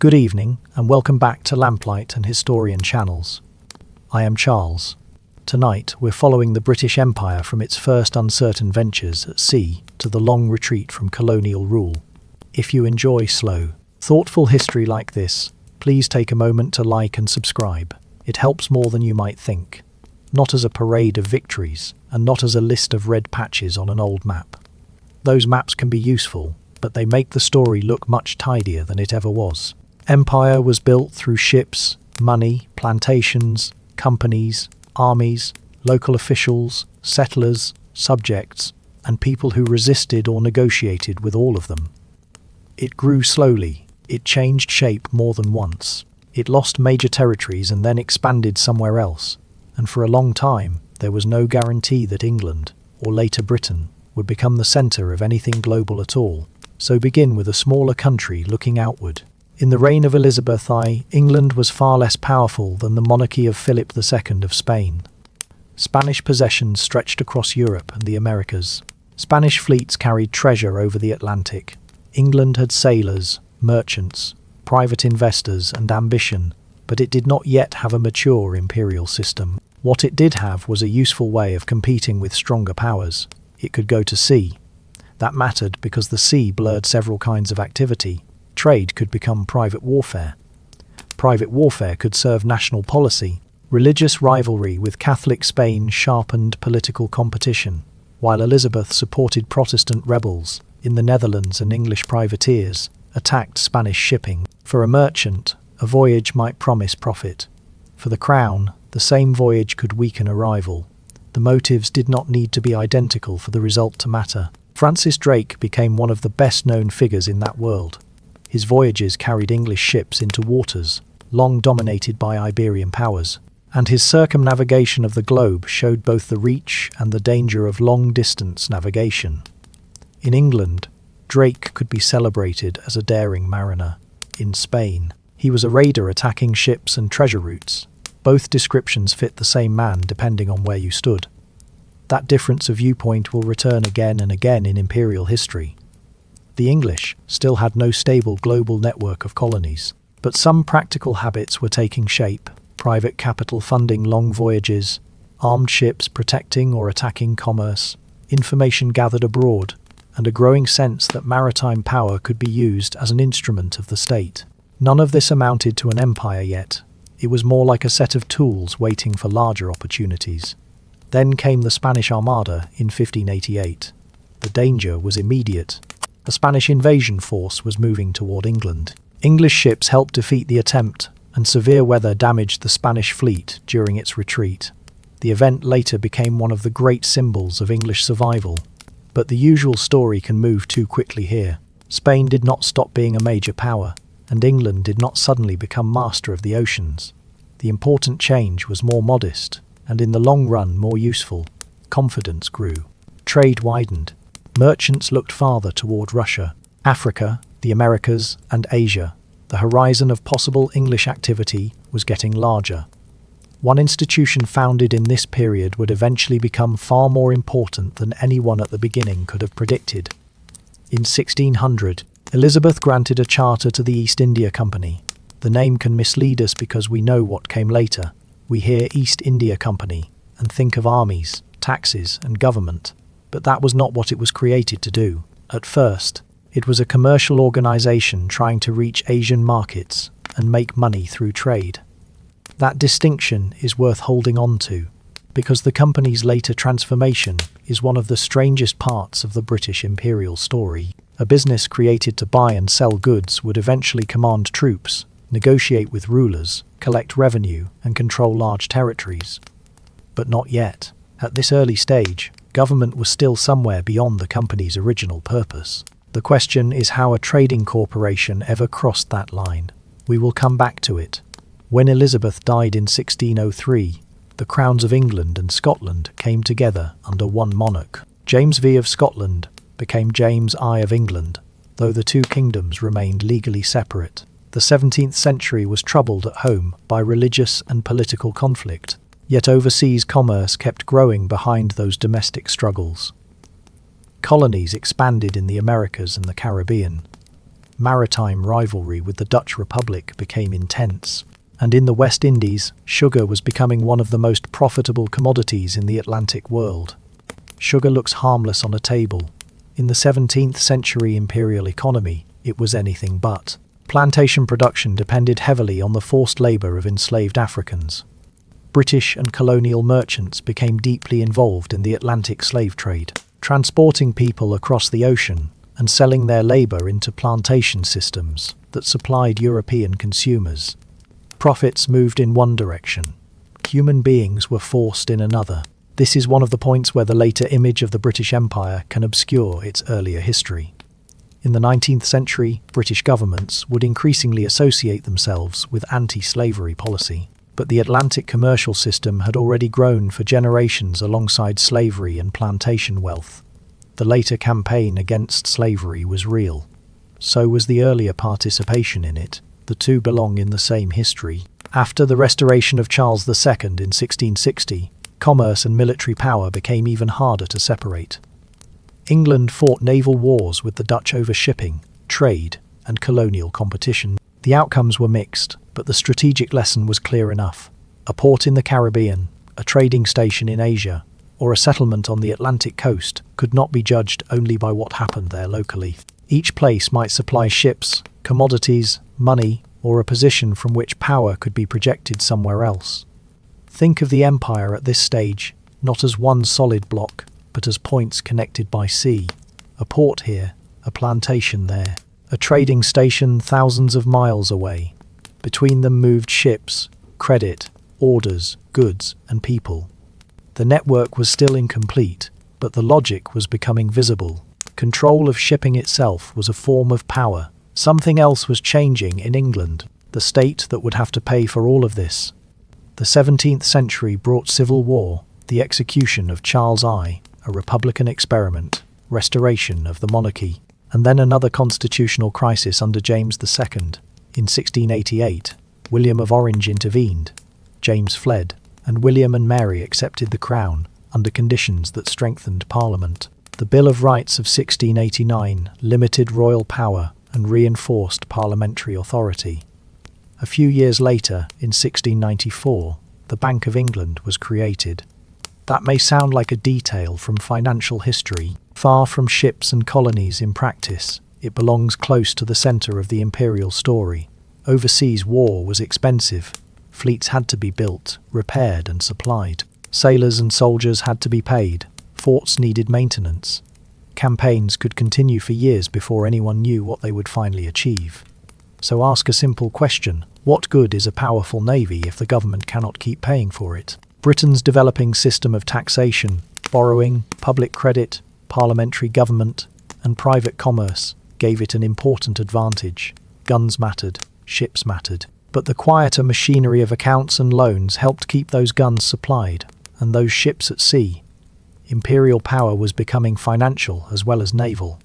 Good evening, and welcome back to Lamplight and Historian channels. I am Charles. Tonight, we're following the British Empire from its first uncertain ventures at sea to the long retreat from colonial rule. If you enjoy slow, thoughtful history like this, please take a moment to like and subscribe. It helps more than you might think. Not as a parade of victories, and not as a list of red patches on an old map. Those maps can be useful, but they make the story look much tidier than it ever was. Empire was built through ships, money, plantations, companies, armies, local officials, settlers, subjects, and people who resisted or negotiated with all of them. It grew slowly, it changed shape more than once. It lost major territories and then expanded somewhere else, and for a long time there was no guarantee that England, or later Britain, would become the centre of anything global at all. So begin with a smaller country looking outward. In the reign of Elizabeth I, England was far less powerful than the monarchy of Philip II of Spain. Spanish possessions stretched across Europe and the Americas. Spanish fleets carried treasure over the Atlantic. England had sailors, merchants, private investors and ambition, but it did not yet have a mature imperial system. What it did have was a useful way of competing with stronger powers. It could go to sea. That mattered because the sea blurred several kinds of activity. Trade could become private warfare. Private warfare could serve national policy. Religious rivalry with Catholic Spain sharpened political competition, while Elizabeth supported Protestant rebels in the Netherlands and English privateers attacked Spanish shipping. For a merchant, a voyage might promise profit. For the crown, the same voyage could weaken a rival. The motives did not need to be identical for the result to matter. Francis Drake became one of the best-known figures in that world. His voyages carried English ships into waters long dominated by Iberian powers, and his circumnavigation of the globe showed both the reach and the danger of long-distance navigation. In England, Drake could be celebrated as a daring mariner. In Spain, he was a raider attacking ships and treasure routes. Both descriptions fit the same man depending on where you stood. That difference of viewpoint will return again and again in imperial history. The English still had no stable global network of colonies, but some practical habits were taking shape: private capital funding long voyages, armed ships protecting or attacking commerce, information gathered abroad, and a growing sense that maritime power could be used as an instrument of the state. None of this amounted to an empire yet. It was more like a set of tools waiting for larger opportunities. Then came the Spanish Armada in 1588. The danger was immediate. A Spanish invasion force was moving toward England. English ships helped defeat the attempt, and severe weather damaged the Spanish fleet during its retreat. The event later became one of the great symbols of English survival. But the usual story can move too quickly here. Spain did not stop being a major power, and England did not suddenly become master of the oceans. The important change was more modest, and in the long run more useful. Confidence grew. Trade widened. Merchants looked farther toward Russia, Africa, the Americas, and Asia. The horizon of possible English activity was getting larger. One institution founded in this period would eventually become far more important than anyone at the beginning could have predicted. In 1600, Elizabeth granted a charter to the East India Company. The name can mislead us because we know what came later. We hear East India Company and think of armies, taxes, and government. But that was not what it was created to do. At first, it was a commercial organization trying to reach Asian markets and make money through trade. That distinction is worth holding on to, because the company's later transformation is one of the strangest parts of the British imperial story. A business created to buy and sell goods would eventually command troops, negotiate with rulers, collect revenue, and control large territories. But not yet. At this early stage, government was still somewhere beyond the company's original purpose. The question is how a trading corporation ever crossed that line. We will come back to it. When Elizabeth died in 1603, the crowns of England and Scotland came together under one monarch. James V of Scotland became James I of England, though the two kingdoms remained legally separate. The 17th century was troubled at home by religious and political conflict, yet overseas commerce kept growing behind those domestic struggles. Colonies expanded in the Americas and the Caribbean. Maritime rivalry with the Dutch Republic became intense, and in the West Indies, sugar was becoming one of the most profitable commodities in the Atlantic world. Sugar looks harmless on a table. In the 17th century imperial economy, it was anything but. Plantation production depended heavily on the forced labor of enslaved Africans. British and colonial merchants became deeply involved in the Atlantic slave trade, transporting people across the ocean and selling their labor into plantation systems that supplied European consumers. Profits moved in one direction. Human beings were forced in another. This is one of the points where the later image of the British Empire can obscure its earlier history. In the 19th century, British governments would increasingly associate themselves with anti-slavery policy, but the Atlantic commercial system had already grown for generations alongside slavery and plantation wealth. The later campaign against slavery was real. So was the earlier participation in it. The two belong in the same history. After the restoration of Charles II in 1660, commerce and military power became even harder to separate. England fought naval wars with the Dutch over shipping, trade, and colonial competition. The outcomes were mixed, but the strategic lesson was clear enough. A port in the Caribbean, a trading station in Asia, or a settlement on the Atlantic coast could not be judged only by what happened there locally. Each place might supply ships, commodities, money, or a position from which power could be projected somewhere else. Think of the empire at this stage, not as one solid block, but as points connected by sea. A port here, a plantation there, a trading station thousands of miles away. Between them moved ships, credit, orders, goods, and people. The network was still incomplete, but the logic was becoming visible. Control of shipping itself was a form of power. Something else was changing in England, the state that would have to pay for all of this. The 17th century brought civil war, the execution of Charles I, a republican experiment, restoration of the monarchy, and then another constitutional crisis under James II. In 1688, William of Orange intervened. James fled, and William and Mary accepted the crown, under conditions that strengthened Parliament. The Bill of Rights of 1689 limited royal power and reinforced parliamentary authority. A few years later, in 1694, the Bank of England was created. That may sound like a detail from financial history. Far from ships and colonies in practice, it belongs close to the centre of the imperial story. Overseas war was expensive. Fleets had to be built, repaired and supplied. Sailors and soldiers had to be paid. Forts needed maintenance. Campaigns could continue for years before anyone knew what they would finally achieve. So ask a simple question: what good is a powerful navy if the government cannot keep paying for it? Britain's developing system of taxation, borrowing, public credit, parliamentary government, and private commerce gave it an important advantage. Guns mattered, ships mattered. But the quieter machinery of accounts and loans helped keep those guns supplied, and those ships at sea. Imperial power was becoming financial as well as naval.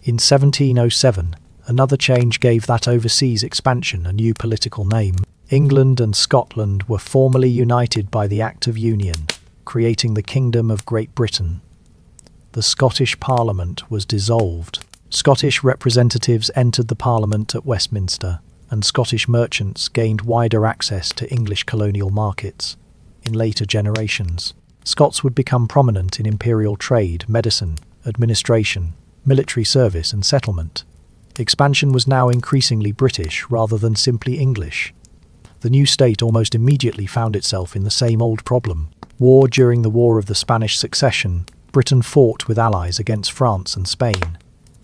In 1707, another change gave that overseas expansion a new political name. England and Scotland were formally united by the Act of Union, creating the Kingdom of Great Britain. The Scottish Parliament was dissolved. Scottish representatives entered the Parliament at Westminster, and Scottish merchants gained wider access to English colonial markets. In later generations, Scots would become prominent in imperial trade, medicine, administration, military service and settlement. Expansion was now increasingly British rather than simply English. The new state almost immediately found itself in the same old problem. War. During the War of the Spanish Succession, Britain fought with allies against France and Spain.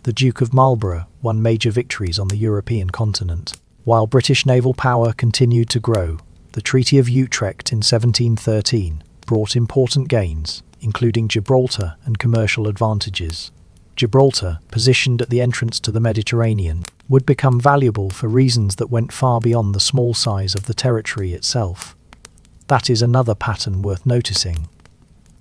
The Duke of Marlborough won major victories on the European continent. While British naval power continued to grow, the Treaty of Utrecht in 1713 brought important gains, including Gibraltar and commercial advantages. Gibraltar, positioned at the entrance to the Mediterranean, would become valuable for reasons that went far beyond the small size of the territory itself. That is another pattern worth noticing.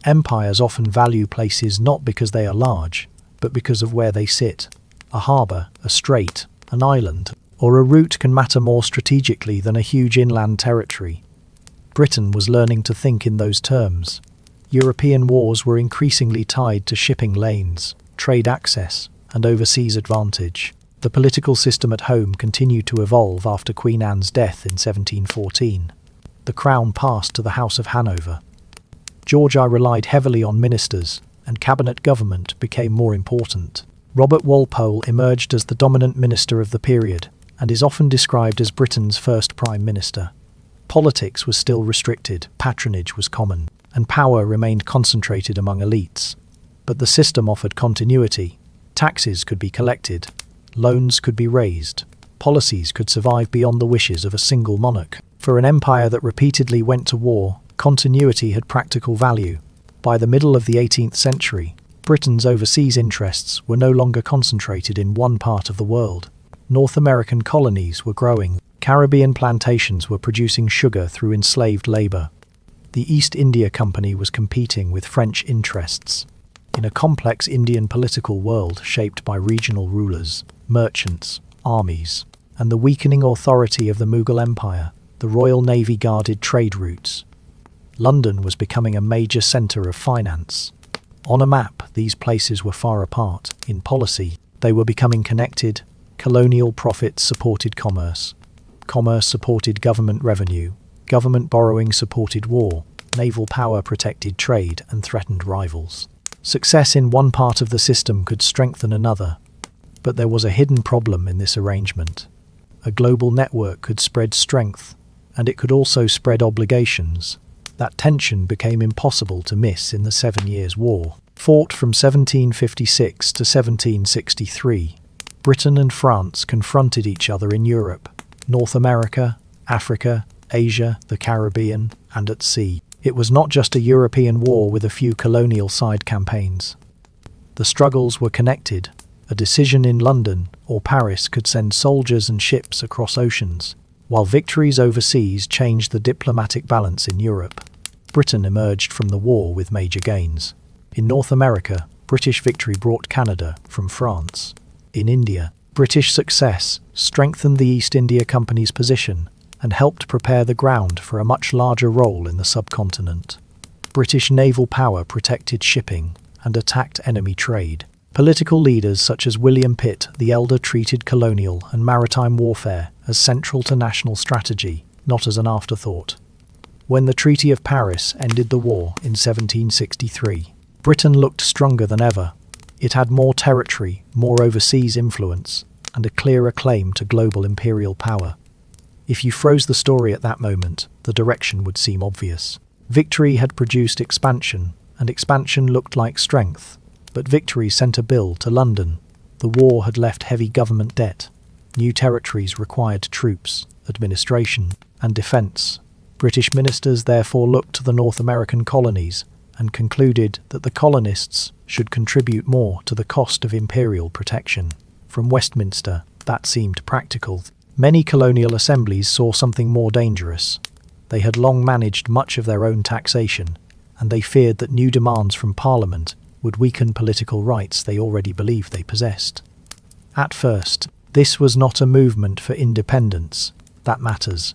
Empires often value places not because they are large, but because of where they sit. A harbour, a strait, an island, or a route can matter more strategically than a huge inland territory. Britain was learning to think in those terms. European wars were increasingly tied to shipping lanes, trade access, and overseas advantage. The political system at home continued to evolve after Queen Anne's death in 1714. The crown passed to the House of Hanover. Georgia relied heavily on ministers, and cabinet government became more important. Robert Walpole emerged as the dominant minister of the period, and is often described as Britain's first prime minister. Politics was still restricted, patronage was common, and power remained concentrated among elites. But the system offered continuity. Taxes could be collected, loans could be raised, policies could survive beyond the wishes of a single monarch. For an empire that repeatedly went to war, continuity had practical value. By the middle of the 18th century, Britain's overseas interests were no longer concentrated in one part of the world. North American colonies were growing. Caribbean plantations were producing sugar through enslaved labor. The East India Company was competing with French interests. In a complex Indian political world shaped by regional rulers, merchants, armies, and the weakening authority of the Mughal Empire, the Royal Navy guarded trade routes. London was becoming a major centre of finance. On a map, these places were far apart. In policy, they were becoming connected. Colonial profits supported commerce. Commerce supported government revenue. Government borrowing supported war. Naval power protected trade and threatened rivals. Success in one part of the system could strengthen another. But there was a hidden problem in this arrangement. A global network could spread strength, and it could also spread obligations. That tension became impossible to miss in the 7 Years' War. Fought from 1756 to 1763, Britain and France confronted each other in Europe, North America, Africa, Asia, the Caribbean, and at sea. It was not just a European war with a few colonial side campaigns. The struggles were connected. A decision in London or Paris could send soldiers and ships across oceans, while victories overseas changed the diplomatic balance in Europe. Britain emerged from the war with major gains. In North America, British victory brought Canada from France. In India, British success strengthened the East India Company's position and helped prepare the ground for a much larger role in the subcontinent. British naval power protected shipping and attacked enemy trade. Political leaders such as William Pitt the Elder treated colonial and maritime warfare as central to national strategy, not as an afterthought. When the Treaty of Paris ended the war in 1763, Britain looked stronger than ever. It had more territory, more overseas influence, and a clearer claim to global imperial power. If you froze the story at that moment, the direction would seem obvious. Victory had produced expansion, and expansion looked like strength. But victory sent a bill to London. The war had left heavy government debt. New territories required troops, administration, and defence. British ministers therefore looked to the North American colonies and concluded that the colonists should contribute more to the cost of imperial protection. From Westminster, that seemed practical. Many colonial assemblies saw something more dangerous. They had long managed much of their own taxation, and they feared that new demands from Parliament would weaken political rights they already believed they possessed. At first, this was not a movement for independence. That matters.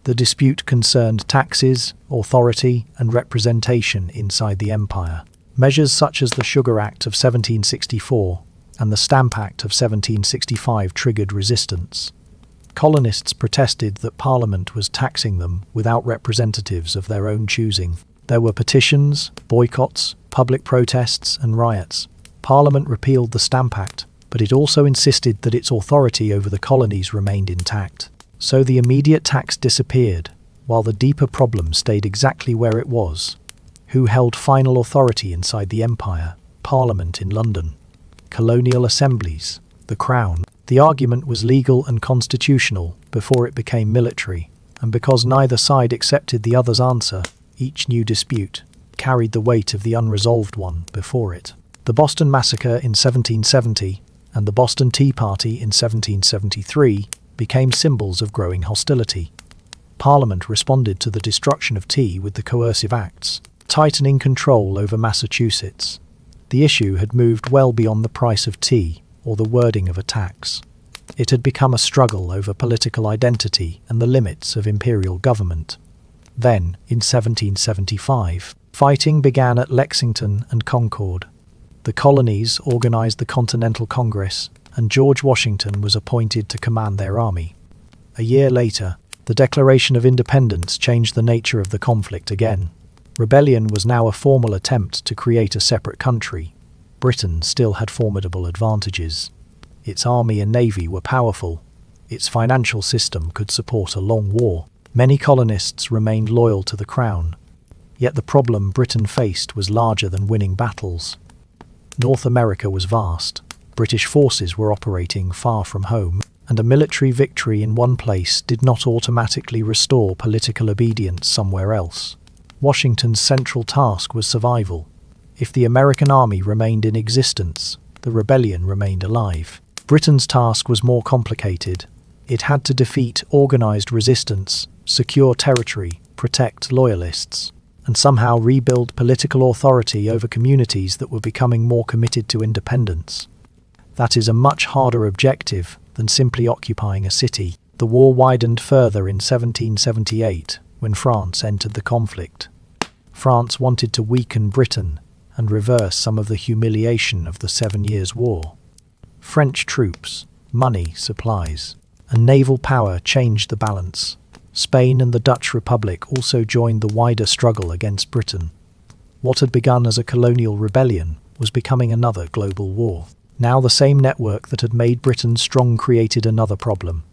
The dispute concerned taxes, authority, and representation inside the empire. Measures such as the Sugar Act of 1764 and the Stamp Act of 1765 triggered resistance. Colonists protested that Parliament was taxing them without representatives of their own choosing. There were petitions, boycotts, public protests, and riots. Parliament repealed the Stamp Act, but it also insisted that its authority over the colonies remained intact. So the immediate tax disappeared, while the deeper problem stayed exactly where it was. Who held final authority inside the empire? Parliament in London. Colonial assemblies. The Crown. The argument was legal and constitutional before it became military, and because neither side accepted the other's answer, each new dispute carried the weight of the unresolved one before it. The Boston Massacre in 1770 and the Boston Tea Party in 1773 became symbols of growing hostility. Parliament responded to the destruction of tea with the Coercive Acts, tightening control over Massachusetts. The issue had moved well beyond the price of tea or the wording of a tax. It had become a struggle over political identity and the limits of imperial government. Then, in 1775, fighting began at Lexington and Concord. The colonies organized the Continental Congress, and George Washington was appointed to command their army. A year later, the Declaration of Independence changed the nature of the conflict again. Rebellion was now a formal attempt to create a separate country. Britain still had formidable advantages. Its army and navy were powerful. Its financial system could support a long war. Many colonists remained loyal to the crown. Yet the problem Britain faced was larger than winning battles. North America was vast. British forces were operating far from home, and a military victory in one place did not automatically restore political obedience somewhere else. Washington's central task was survival. If the American army remained in existence, the rebellion remained alive. Britain's task was more complicated. It had to defeat organized resistance, secure territory, protect loyalists, and somehow rebuild political authority over communities that were becoming more committed to independence. That is a much harder objective than simply occupying a city. The war widened further in 1778, when France entered the conflict. France wanted to weaken Britain and reverse some of the humiliation of the 7 Years' War. French troops, money, supplies, and naval power changed the balance. Spain and the Dutch Republic also joined the wider struggle against Britain. What had begun as a colonial rebellion was becoming another global war. Now the same network that had made Britain strong created another problem.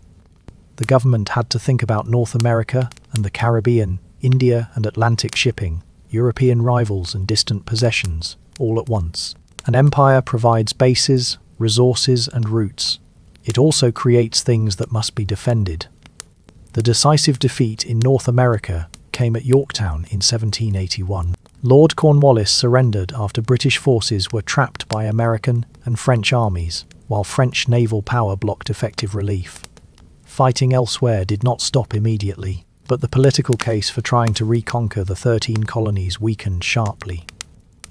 The government had to think about North America and the Caribbean, India and Atlantic shipping, European rivals and distant possessions, all at once. An empire provides bases, resources and routes. It also creates things that must be defended. The decisive defeat in North America came at Yorktown in 1781. Lord Cornwallis surrendered after British forces were trapped by American and French armies, while French naval power blocked effective relief. Fighting elsewhere did not stop immediately, but the political case for trying to reconquer the 13 colonies weakened sharply.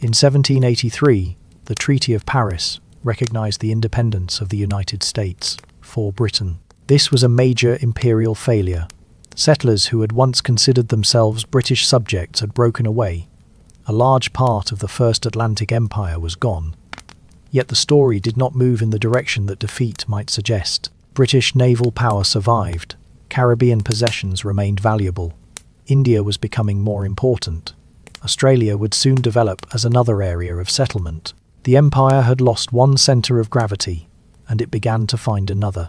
In 1783, the Treaty of Paris recognized the independence of the United States for Britain. This was a major imperial failure. Settlers who had once considered themselves British subjects had broken away. A large part of the First Atlantic Empire was gone. Yet the story did not move in the direction that defeat might suggest. British naval power survived. Caribbean possessions remained valuable. India was becoming more important. Australia would soon develop as another area of settlement. The empire had lost one center of gravity, and it began to find another.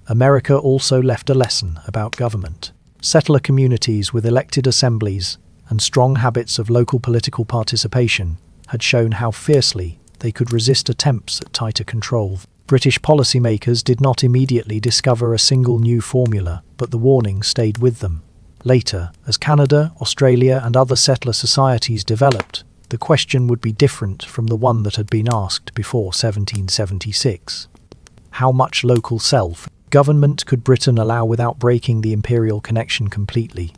America also left a lesson about government. Settler communities with elected assemblies and strong habits of local political participation had shown how fiercely they could resist attempts at tighter control. British policymakers did not immediately discover a single new formula, but the warning stayed with them. Later, as Canada, Australia and other settler societies developed, the question would be different from the one that had been asked before 1776. How much local self-government could Britain allow without breaking the imperial connection completely?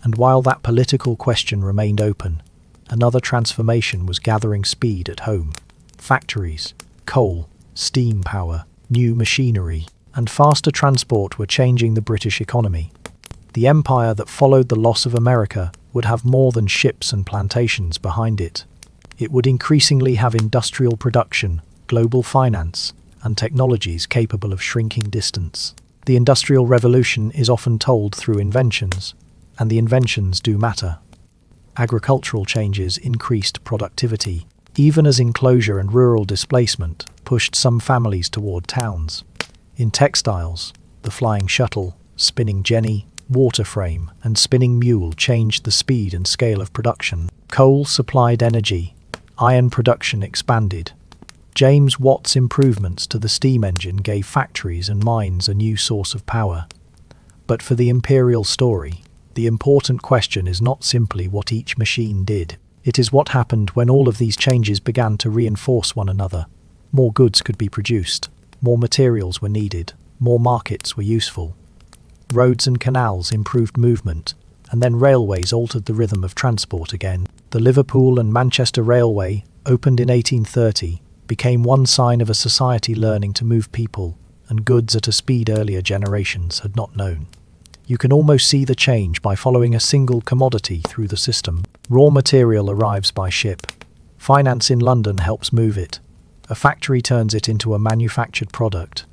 And while that political question remained open, another transformation was gathering speed at home. Factories, coal, steam power, new machinery, and faster transport were changing the British economy. The empire that followed the loss of America would have more than ships and plantations behind it. It would increasingly have industrial production, global finance, and technologies capable of shrinking distance. The Industrial Revolution is often told through inventions, and the inventions do matter. Agricultural changes increased productivity, even as enclosure and rural displacement pushed some families toward towns. In textiles, the flying shuttle, spinning jenny, water frame, and spinning mule changed the speed and scale of production. Coal supplied energy. Iron production expanded. James Watt's improvements to the steam engine gave factories and mines a new source of power. But for the imperial story, the important question is not simply what each machine did. It is what happened when all of these changes began to reinforce one another. More goods could be produced, more materials were needed, more markets were useful. Roads and canals improved movement, and then railways altered the rhythm of transport again. The Liverpool and Manchester Railway, opened in 1830, became one sign of a society learning to move people and goods at a speed earlier generations had not known. You can almost see the change by following a single commodity through the system. Raw material arrives by ship. Finance in London helps move it. A factory turns it into a manufactured product.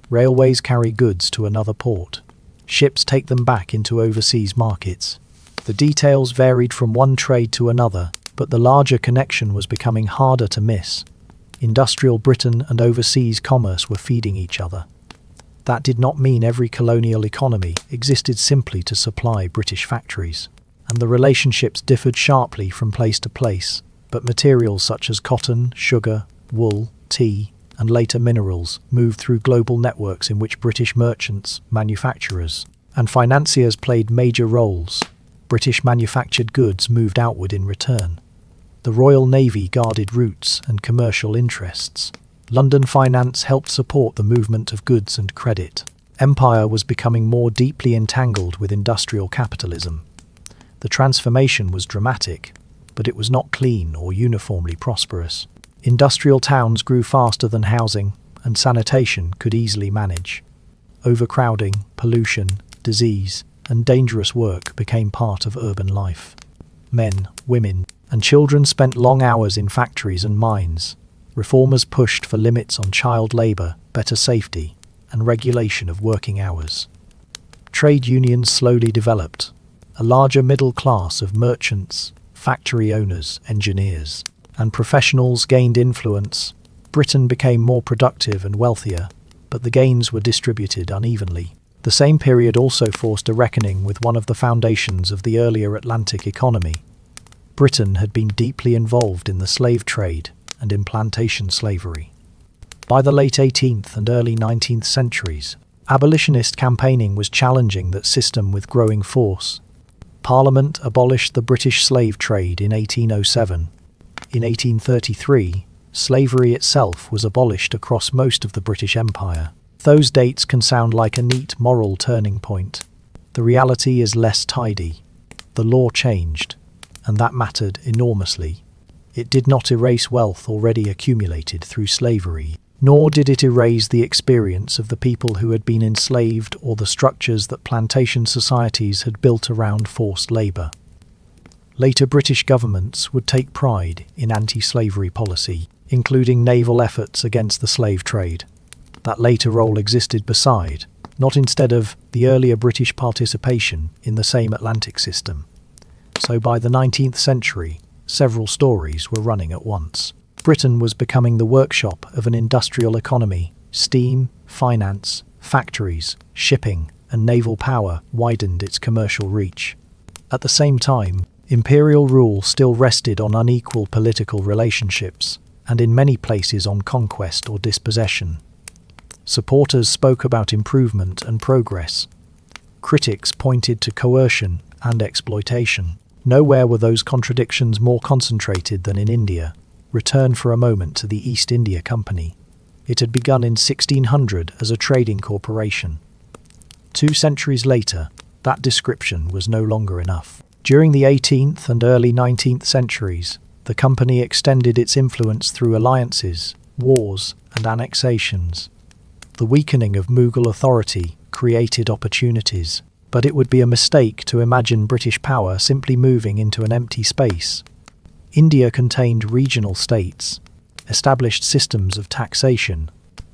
Railways carry goods to another port. Ships take them back into overseas markets. The details varied from one trade to another, but the larger connection was becoming harder to miss. Industrial Britain and overseas commerce were feeding each other. That did not mean every colonial economy existed simply to supply British factories, and the relationships differed sharply from place to place, but materials such as cotton, sugar, wool, tea, and later minerals moved through global networks in which British merchants, manufacturers, and financiers played major roles. British manufactured goods moved outward in return. The Royal Navy guarded routes and commercial interests. London finance helped support the movement of goods and credit. Empire was becoming more deeply entangled with industrial capitalism. The transformation was dramatic, but it was not clean or uniformly prosperous. Industrial towns grew faster than housing, and sanitation could easily manage. Overcrowding, pollution, disease, and dangerous work became part of urban life. Men, women, and children spent long hours in factories and mines. Reformers pushed for limits on child labour, better safety, and regulation of working hours. Trade unions slowly developed. A larger middle class of merchants, factory owners, engineers, and professionals gained influence. Britain became more productive and wealthier, but the gains were distributed unevenly. The same period also forced a reckoning with one of the foundations of the earlier Atlantic economy. Britain had been deeply involved in the slave trade and in plantation slavery. By the late 18th and early 19th centuries, abolitionist campaigning was challenging that system with growing force. Parliament abolished the British slave trade in 1807. In 1833, slavery itself was abolished across most of the British Empire. Those dates can sound like a neat moral turning point. The reality is less tidy. The law changed, and that mattered enormously. It did not erase wealth already accumulated through slavery, nor did it erase the experience of the people who had been enslaved or the structures that plantation societies had built around forced labour. Later British governments would take pride in anti-slavery policy, including naval efforts against the slave trade. That later role existed beside, not instead of, the earlier British participation in the same Atlantic system. So by the 19th century, several stories were running at once. Britain was becoming the workshop of an industrial economy. Steam, finance, factories, shipping, and naval power widened its commercial reach. At the same time, imperial rule still rested on unequal political relationships, and in many places on conquest or dispossession. Supporters spoke about improvement and progress. Critics pointed to coercion and exploitation. Nowhere were those contradictions more concentrated than in India. Return for a moment to the East India Company. It had begun in 1600 as a trading corporation. 2 centuries later, that description was no longer enough. During the 18th and early 19th centuries, the company extended its influence through alliances, wars, and annexations. The weakening of Mughal authority created opportunities, but it would be a mistake to imagine British power simply moving into an empty space. India contained regional states, established systems of taxation,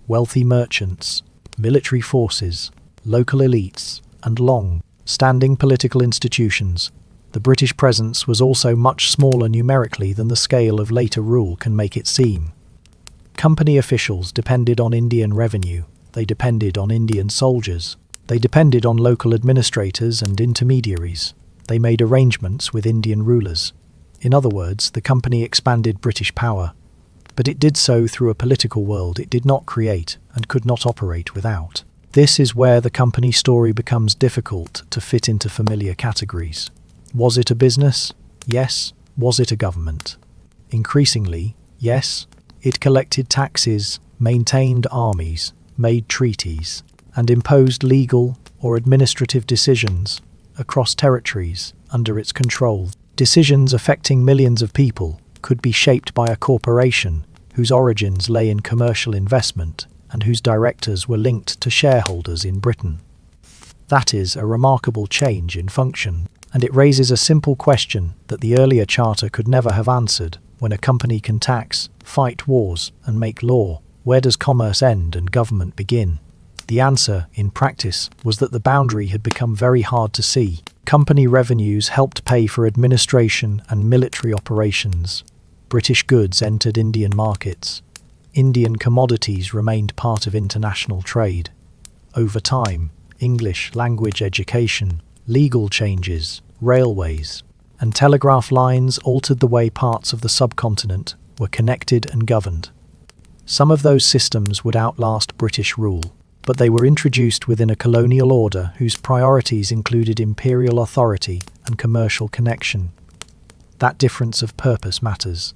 wealthy merchants, military forces, local elites, and long-standing political institutions. The British presence was also much smaller numerically than the scale of later rule can make it seem. Company officials depended on Indian revenue, they depended on Indian soldiers, they depended on local administrators and intermediaries, they made arrangements with Indian rulers. In other words, the company expanded British power, but it did so through a political world it did not create and could not operate without. This is where the company story becomes difficult to fit into familiar categories. Was it a business? Yes. Was it a government? Increasingly, yes. It collected taxes, maintained armies, made treaties, and imposed legal or administrative decisions across territories under its control. Decisions affecting millions of people could be shaped by a corporation whose origins lay in commercial investment and whose directors were linked to shareholders in Britain. That is a remarkable change in function, and it raises a simple question that the earlier charter could never have answered. When a company can tax, fight wars, and make law, where does commerce end and government begin? The answer, in practice, was that the boundary had become very hard to see. Company revenues helped pay for administration and military operations. British goods entered Indian markets. Indian commodities remained part of international trade. Over time, English language education, legal changes, railways, and telegraph lines altered the way parts of the subcontinent were connected and governed. Some of those systems would outlast British rule, but they were introduced within a colonial order whose priorities included imperial authority and commercial connection. That difference of purpose matters.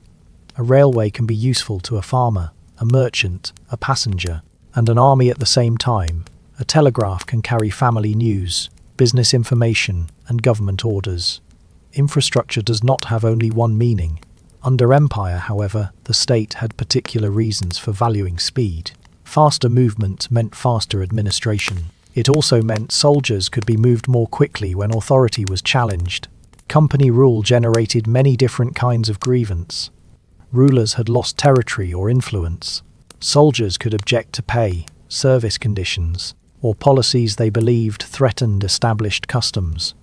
A railway can be useful to a farmer, a merchant, a passenger, and an army at the same time. A telegraph can carry family news, business information, and government orders. Infrastructure does not have only one meaning. Under empire, however, the state had particular reasons for valuing speed. Faster movement meant faster administration. It also meant soldiers could be moved more quickly when authority was challenged. Company rule generated many different kinds of grievance. Rulers had lost territory or influence. Soldiers could object to pay, service conditions, or policies they believed threatened established customs.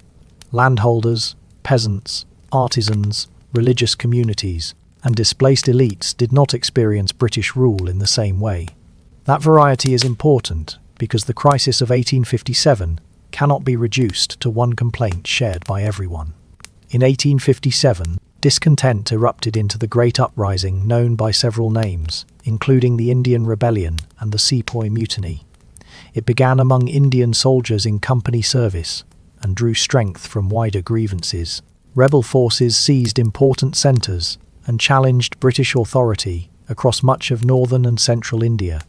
Landholders, peasants, artisans, religious communities, and displaced elites did not experience British rule in the same way. That variety is important because the crisis of 1857 cannot be reduced to one complaint shared by everyone. In 1857, discontent erupted into the Great Uprising known by several names, including the Indian Rebellion and the Sepoy Mutiny. It began among Indian soldiers in company service and drew strength from wider grievances. Rebel forces seized important centres and challenged British authority across much of northern and central India.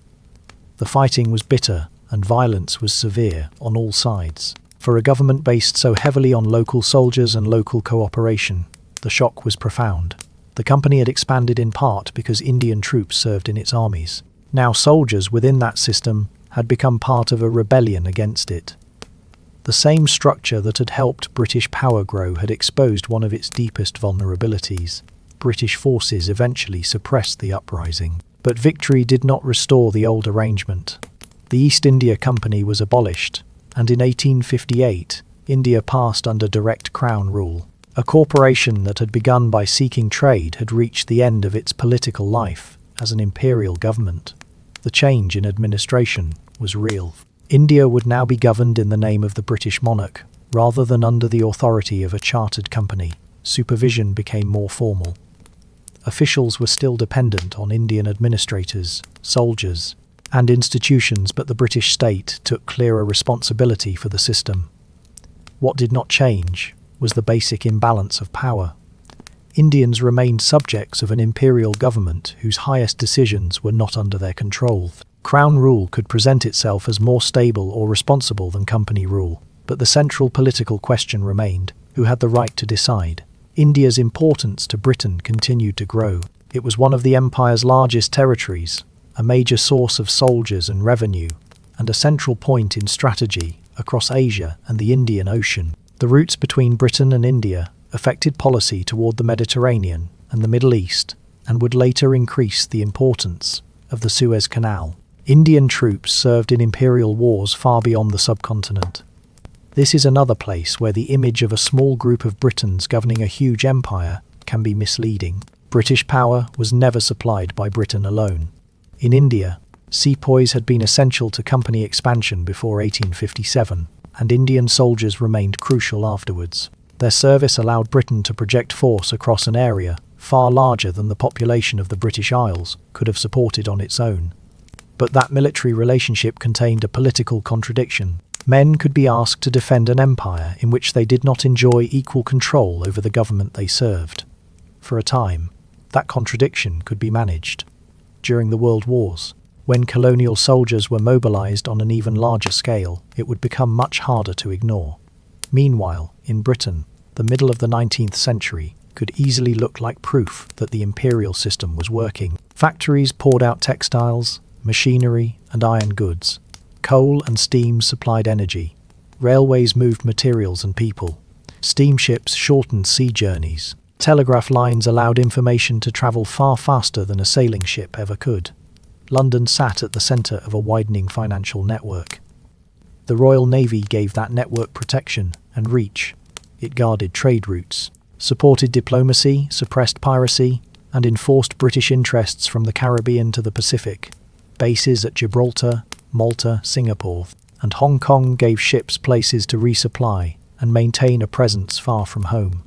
The fighting was bitter and violence was severe on all sides. For a government based so heavily on local soldiers and local cooperation, the shock was profound. The company had expanded in part because Indian troops served in its armies. Now soldiers within that system had become part of a rebellion against it. The same structure that had helped British power grow had exposed one of its deepest vulnerabilities. British forces eventually suppressed the uprising, but victory did not restore the old arrangement. The East India Company was abolished, and in 1858, India passed under direct crown rule. A corporation that had begun by seeking trade had reached the end of its political life as an imperial government. The change in administration was real. India would now be governed in the name of the British monarch, rather than under the authority of a chartered company. Supervision became more formal. Officials were still dependent on Indian administrators, soldiers, and institutions, but the British state took clearer responsibility for the system. What did not change was the basic imbalance of power. Indians remained subjects of an imperial government whose highest decisions were not under their control. Crown rule could present itself as more stable or responsible than company rule, but the central political question remained: who had the right to decide? India's importance to Britain continued to grow. It was one of the empire's largest territories, a major source of soldiers and revenue, and a central point in strategy across Asia and the Indian Ocean. The routes between Britain and India affected policy toward the Mediterranean and the Middle East, and would later increase the importance of the Suez Canal. Indian troops served in imperial wars far beyond the subcontinent. This is another place where the image of a small group of Britons governing a huge empire can be misleading. British power was never supplied by Britain alone. In India, sepoys had been essential to company expansion before 1857, and Indian soldiers remained crucial afterwards. Their service allowed Britain to project force across an area far larger than the population of the British Isles could have supported on its own. But that military relationship contained a political contradiction. Men could be asked to defend an empire in which they did not enjoy equal control over the government they served. For a time, that contradiction could be managed. During the World Wars, when colonial soldiers were mobilized on an even larger scale, it would become much harder to ignore. Meanwhile, in Britain, the middle of the 19th century could easily look like proof that the imperial system was working. Factories poured out textiles, machinery, and iron goods. Coal and steam supplied energy. Railways moved materials and people. Steamships shortened sea journeys. Telegraph lines allowed information to travel far faster than a sailing ship ever could. London sat at the centre of a widening financial network. The Royal Navy gave that network protection and reach. It guarded trade routes, supported diplomacy, suppressed piracy, and enforced British interests from the Caribbean to the Pacific. Bases at Gibraltar, Malta, Singapore, and Hong Kong gave ships places to resupply and maintain a presence far from home.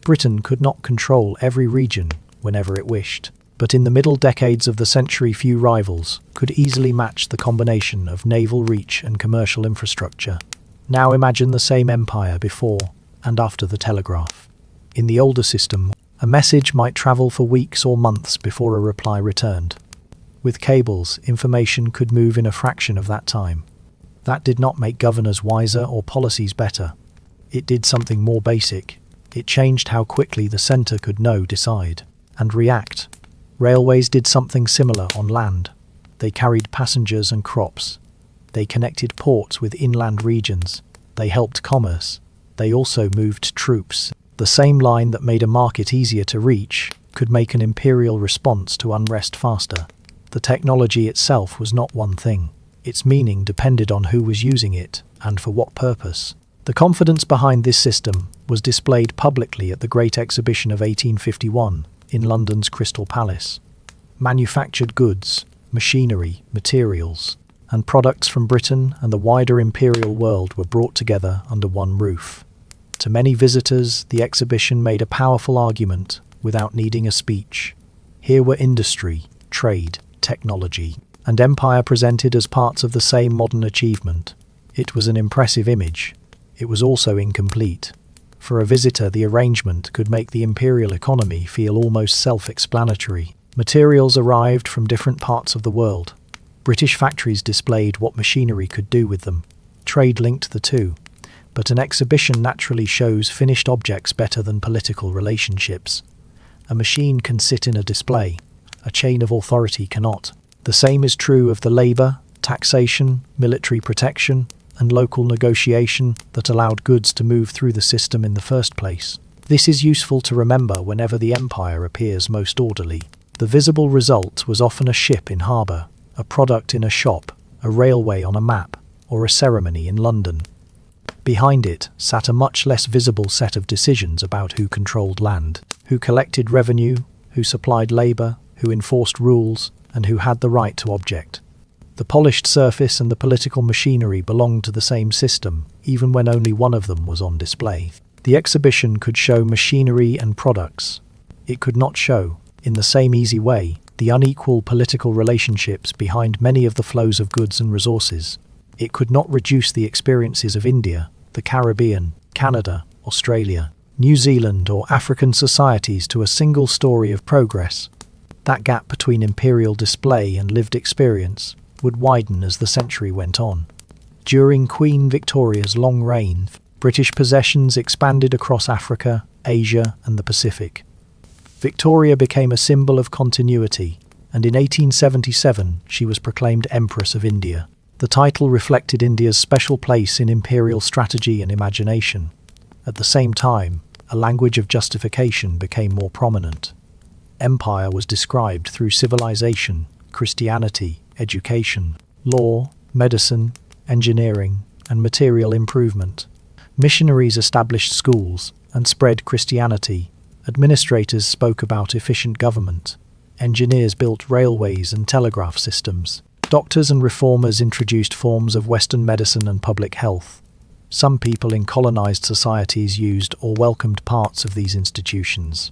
Britain could not control every region whenever it wished, but in the middle decades of the century few rivals could easily match the combination of naval reach and commercial infrastructure. Now imagine the same empire before and after the telegraph. In the older system, a message might travel for weeks or months before a reply returned. With cables, information could move in a fraction of that time. That did not make governors wiser or policies better. It did something more basic. It changed how quickly the centre could know, decide, and react. Railways did something similar on land. They carried passengers and crops. They connected ports with inland regions. They helped commerce. They also moved troops. The same line that made a market easier to reach could make an imperial response to unrest faster. The technology itself was not one thing. Its meaning depended on who was using it and for what purpose. The confidence behind this system was displayed publicly at the Great Exhibition of 1851 in London's Crystal Palace. Manufactured goods, machinery, materials, and products from Britain and the wider imperial world were brought together under one roof. To many visitors, the exhibition made a powerful argument without needing a speech. Here were industry, trade, technology, and empire presented as parts of the same modern achievement. It was an impressive image. It was also incomplete. For a visitor, the arrangement could make the imperial economy feel almost self-explanatory. Materials arrived from different parts of the world. British factories displayed what machinery could do with them. Trade linked the two. But an exhibition naturally shows finished objects better than political relationships. A machine can sit in a display. A chain of authority cannot. The same is true of the labour, taxation, military protection, and local negotiation that allowed goods to move through the system in the first place. This is useful to remember whenever the empire appears most orderly. The visible result was often a ship in harbour, a product in a shop, a railway on a map, or a ceremony in London. Behind it sat a much less visible set of decisions about who controlled land, who collected revenue, who supplied labour, who enforced rules, and who had the right to object. The polished surface and the political machinery belonged to the same system, even when only one of them was on display. The exhibition could show machinery and products. It could not show, in the same easy way, the unequal political relationships behind many of the flows of goods and resources. It could not reduce the experiences of India, the Caribbean, Canada, Australia, New Zealand, or African societies to a single story of progress. That gap between imperial display and lived experience would widen as the century went on. During Queen Victoria's long reign, British possessions expanded across Africa, Asia, and the Pacific. Victoria became a symbol of continuity, and in 1877 she was proclaimed Empress of India. The title reflected India's special place in imperial strategy and imagination. At the same time, a language of justification became more prominent. Empire was described through civilization, Christianity, education, law, medicine, engineering, and material improvement. Missionaries established schools and spread Christianity. Administrators spoke about efficient government. Engineers built railways and telegraph systems. Doctors and reformers introduced forms of Western medicine and public health. Some people in colonized societies used or welcomed parts of these institutions.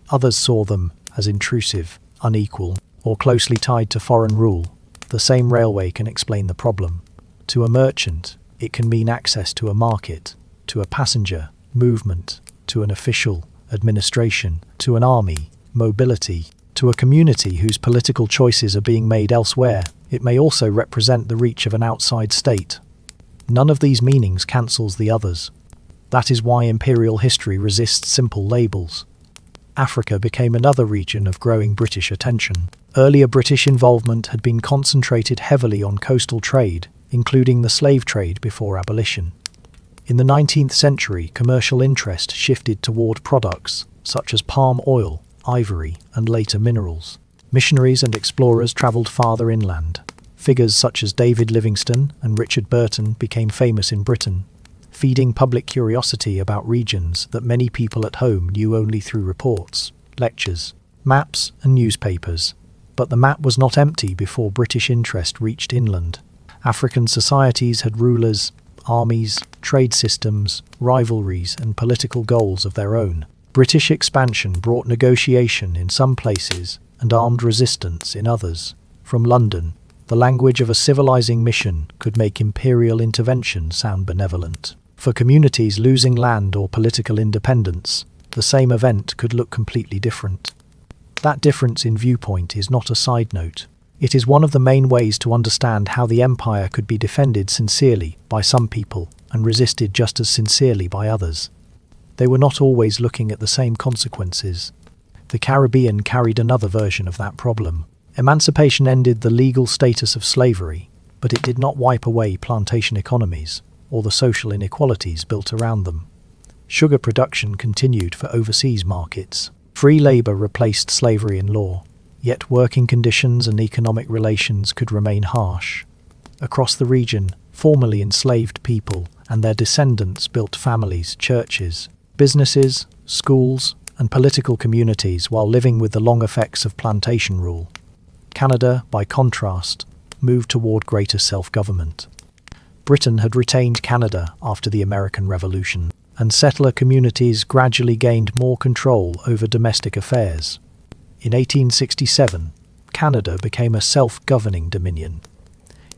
Others saw them as intrusive, unequal, or closely tied to foreign rule. The same railway can explain the problem. To a merchant, it can mean access to a market, to a passenger, movement, to an official, administration, to an army, mobility, to a community whose political choices are being made elsewhere. It may also represent the reach of an outside state. None of these meanings cancels the others. That is why imperial history resists simple labels. Africa became another region of growing British attention. Earlier British involvement had been concentrated heavily on coastal trade, including the slave trade before abolition. In the 19th century, commercial interest shifted toward products, such as palm oil, ivory, and later minerals. Missionaries and explorers travelled farther inland. Figures such as David Livingstone and Richard Burton became famous in Britain, feeding public curiosity about regions that many people at home knew only through reports, lectures, maps, and newspapers. But the map was not empty before British interest reached inland. African societies had rulers, armies, trade systems, rivalries, and political goals of their own. British expansion brought negotiation in some places and armed resistance in others. From London, the language of a civilizing mission could make imperial intervention sound benevolent. For communities losing land or political independence, the same event could look completely different. That difference in viewpoint is not a side note. It is one of the main ways to understand how the empire could be defended sincerely by some people and resisted just as sincerely by others. They were not always looking at the same consequences. The Caribbean carried another version of that problem. Emancipation ended the legal status of slavery, but it did not wipe away plantation economies or the social inequalities built around them. Sugar production continued for overseas markets. Free labor replaced slavery in law, yet working conditions and economic relations could remain harsh. Across the region, formerly enslaved people and their descendants built families, churches, businesses, schools, and political communities while living with the long effects of plantation rule. Canada, by contrast, moved toward greater self-government. Britain had retained Canada after the American Revolution, and settler communities gradually gained more control over domestic affairs. In 1867, Canada became a self-governing dominion.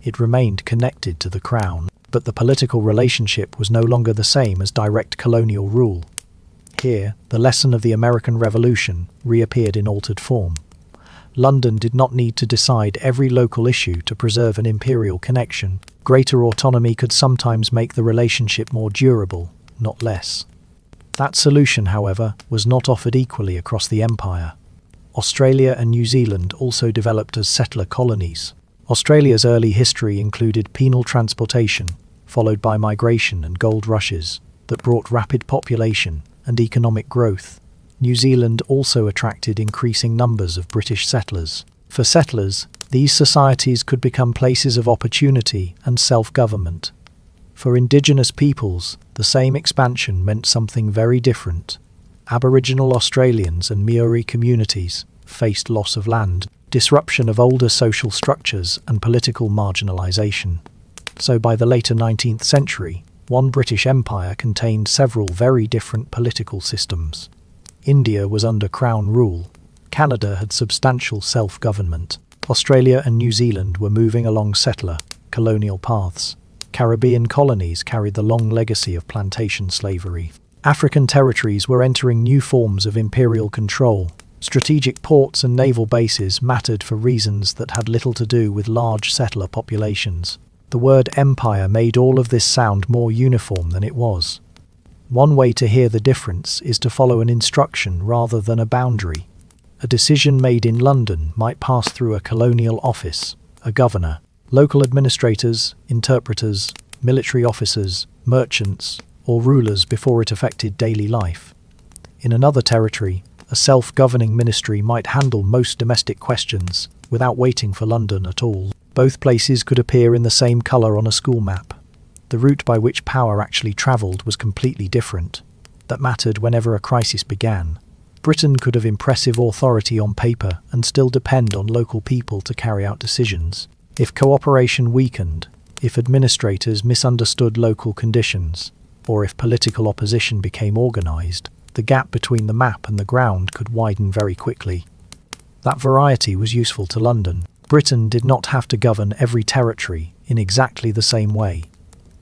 It remained connected to the Crown, but the political relationship was no longer the same as direct colonial rule. Here, the lesson of the American Revolution reappeared in altered form. London did not need to decide every local issue to preserve an imperial connection. Greater autonomy could sometimes make the relationship more durable, not less. That solution, however, was not offered equally across the empire. Australia and New Zealand also developed as settler colonies. Australia's early history included penal transportation, followed by migration and gold rushes that brought rapid population and economic growth. New Zealand also attracted increasing numbers of British settlers. For settlers, these societies could become places of opportunity and self-government. For indigenous peoples, the same expansion meant something very different. Aboriginal Australians and Maori communities faced loss of land, disruption of older social structures, and political marginalisation. So by the later 19th century, one British Empire contained several very different political systems. India was under Crown rule. Canada had substantial self-government. Australia and New Zealand were moving along settler, colonial paths. Caribbean colonies carried the long legacy of plantation slavery. African territories were entering new forms of imperial control. Strategic ports and naval bases mattered for reasons that had little to do with large settler populations. The word empire made all of this sound more uniform than it was. One way to hear the difference is to follow an instruction rather than a boundary. A decision made in London might pass through a colonial office, a governor, local administrators, interpreters, military officers, merchants, or rulers before it affected daily life. In another territory, a self-governing ministry might handle most domestic questions without waiting for London at all. Both places could appear in the same colour on a school map. The route by which power actually travelled was completely different. That mattered whenever a crisis began. Britain could have impressive authority on paper and still depend on local people to carry out decisions. If cooperation weakened, if administrators misunderstood local conditions, or if political opposition became organised, the gap between the map and the ground could widen very quickly. That variety was useful to London. Britain did not have to govern every territory in exactly the same way.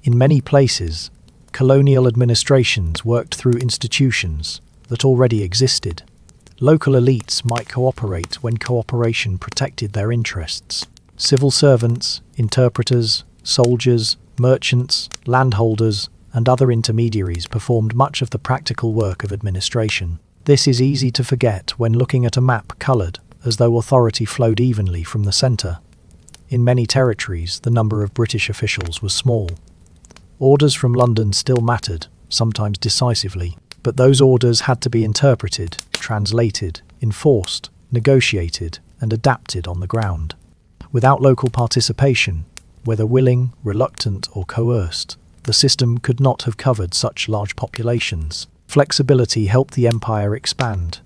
In many places, colonial administrations worked through institutions that already existed. Local elites might cooperate when cooperation protected their interests. Civil servants, interpreters, soldiers, merchants, landholders, and other intermediaries performed much of the practical work of administration. This is easy to forget when looking at a map coloured as though authority flowed evenly from the centre. In many territories, the number of British officials was small. Orders from London still mattered, sometimes decisively, But those orders had to be interpreted, translated, enforced, negotiated, and adapted on the ground. Without local participation, whether willing, reluctant, or coerced, the system could not have covered such large populations. Flexibility helped the empire expand.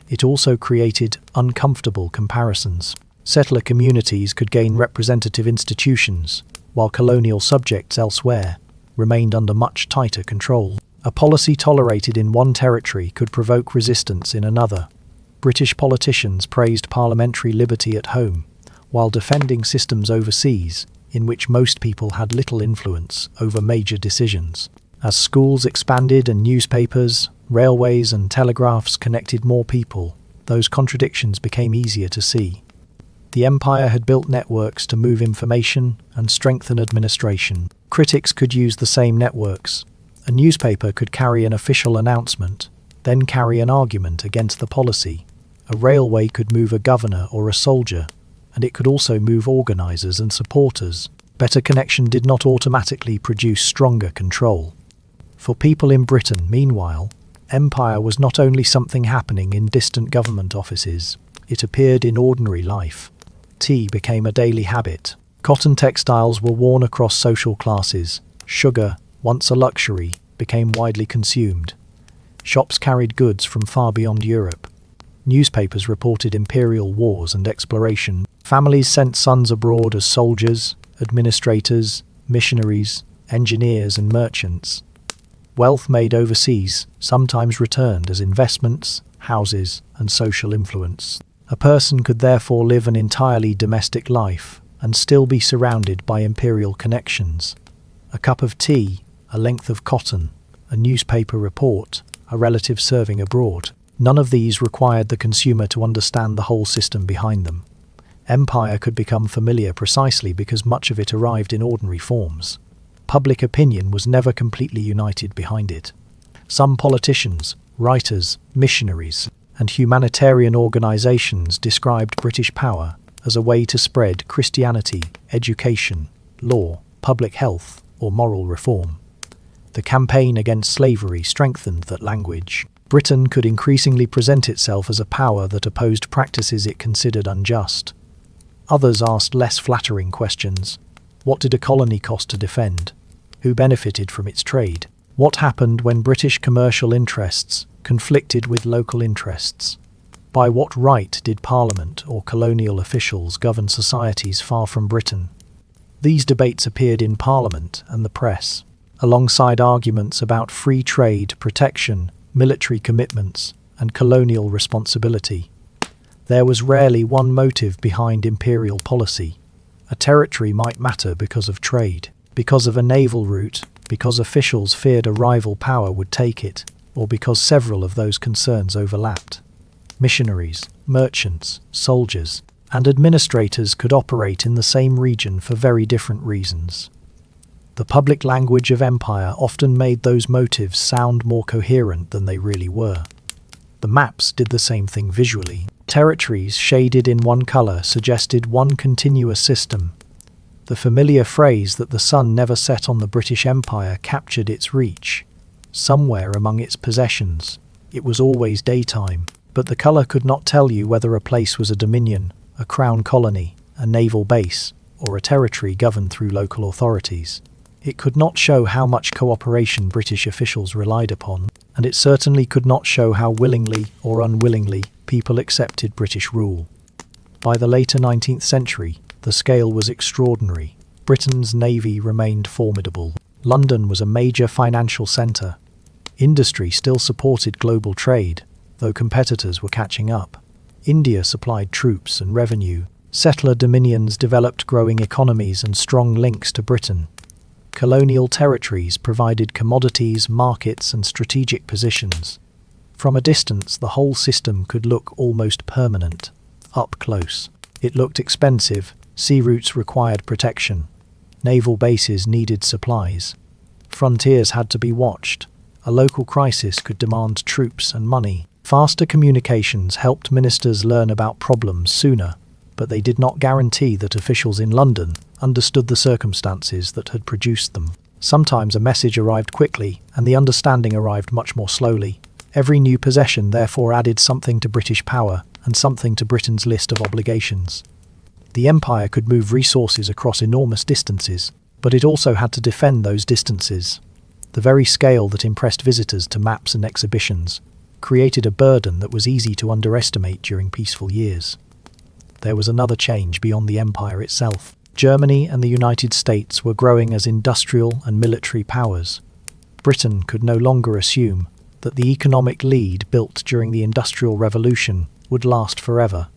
It also created uncomfortable comparisons. Settler communities could gain representative institutions, while colonial subjects elsewhere remained under much tighter control. A policy tolerated in one territory could provoke resistance in another. British politicians praised parliamentary liberty at home, while defending systems overseas, in which most people had little influence over major decisions. As schools expanded and newspapers, railways and telegraphs connected more people, those contradictions became easier to see. The empire had built networks to move information and strengthen administration. Critics could use the same networks. A newspaper could carry an official announcement, then carry an argument against the policy. A railway could move a governor or a soldier, and it could also move organizers and supporters. Better connection did not automatically produce stronger control. For people in Britain, meanwhile, empire was not only something happening in distant government offices, it appeared in ordinary life. Tea became a daily habit. Cotton textiles were worn across social classes. Sugar, once a luxury, became widely consumed. Shops carried goods from far beyond Europe. Newspapers reported imperial wars and exploration. Families sent sons abroad as soldiers, administrators, missionaries, engineers, and merchants. Wealth made overseas sometimes returned as investments, houses, and social influence. A person could therefore live an entirely domestic life and still be surrounded by imperial connections. A cup of tea, a length of cotton, a newspaper report, a relative serving abroad. None of these required the consumer to understand the whole system behind them. Empire could become familiar precisely because much of it arrived in ordinary forms. Public opinion was never completely united behind it. Some politicians, writers, missionaries, and humanitarian organizations described British power as a way to spread Christianity, education, law, public health, or moral reform. The campaign against slavery strengthened that language. Britain could increasingly present itself as a power that opposed practices it considered unjust. Others asked less flattering questions. What did a colony cost to defend? Who benefited from its trade? What happened when British commercial interests conflicted with local interests? By what right did Parliament or colonial officials govern societies far from Britain? These debates appeared in Parliament and the press, alongside arguments about free trade, protection, military commitments, and colonial responsibility. There was rarely one motive behind imperial policy. A territory might matter because of trade, because of a naval route, because officials feared a rival power would take it, or because several of those concerns overlapped. Missionaries, merchants, soldiers, and administrators could operate in the same region for very different reasons. The public language of empire often made those motives sound more coherent than they really were. The maps did the same thing visually. Territories shaded in one color suggested one continuous system. The familiar phrase that the sun never set on the British Empire captured its reach. Somewhere among its possessions, it was always daytime, but the color could not tell you whether a place was a dominion, a crown colony, a naval base, or a territory governed through local authorities. It could not show how much cooperation British officials relied upon, and it certainly could not show how willingly or unwillingly people accepted British rule. By the later 19th century, the scale was extraordinary. Britain's navy remained formidable. London was a major financial centre. Industry still supported global trade, though competitors were catching up. India supplied troops and revenue. Settler dominions developed growing economies and strong links to Britain. Colonial territories provided commodities, markets, and strategic positions. From a distance, the whole system could look almost permanent. Up close, it looked expensive. Sea routes required protection. Naval bases needed supplies. Frontiers had to be watched. A local crisis could demand troops and money. Faster communications helped ministers learn about problems sooner, but they did not guarantee that officials in London understood the circumstances that had produced them. Sometimes a message arrived quickly, and the understanding arrived much more slowly. Every new possession therefore added something to British power and something to Britain's list of obligations. The empire could move resources across enormous distances, but it also had to defend those distances. The very scale that impressed visitors to maps and exhibitions created a burden that was easy to underestimate during peaceful years. There was another change beyond the empire itself. Germany and the United States were growing as industrial and military powers. Britain could no longer assume that the economic lead built during the Industrial Revolution would last forever.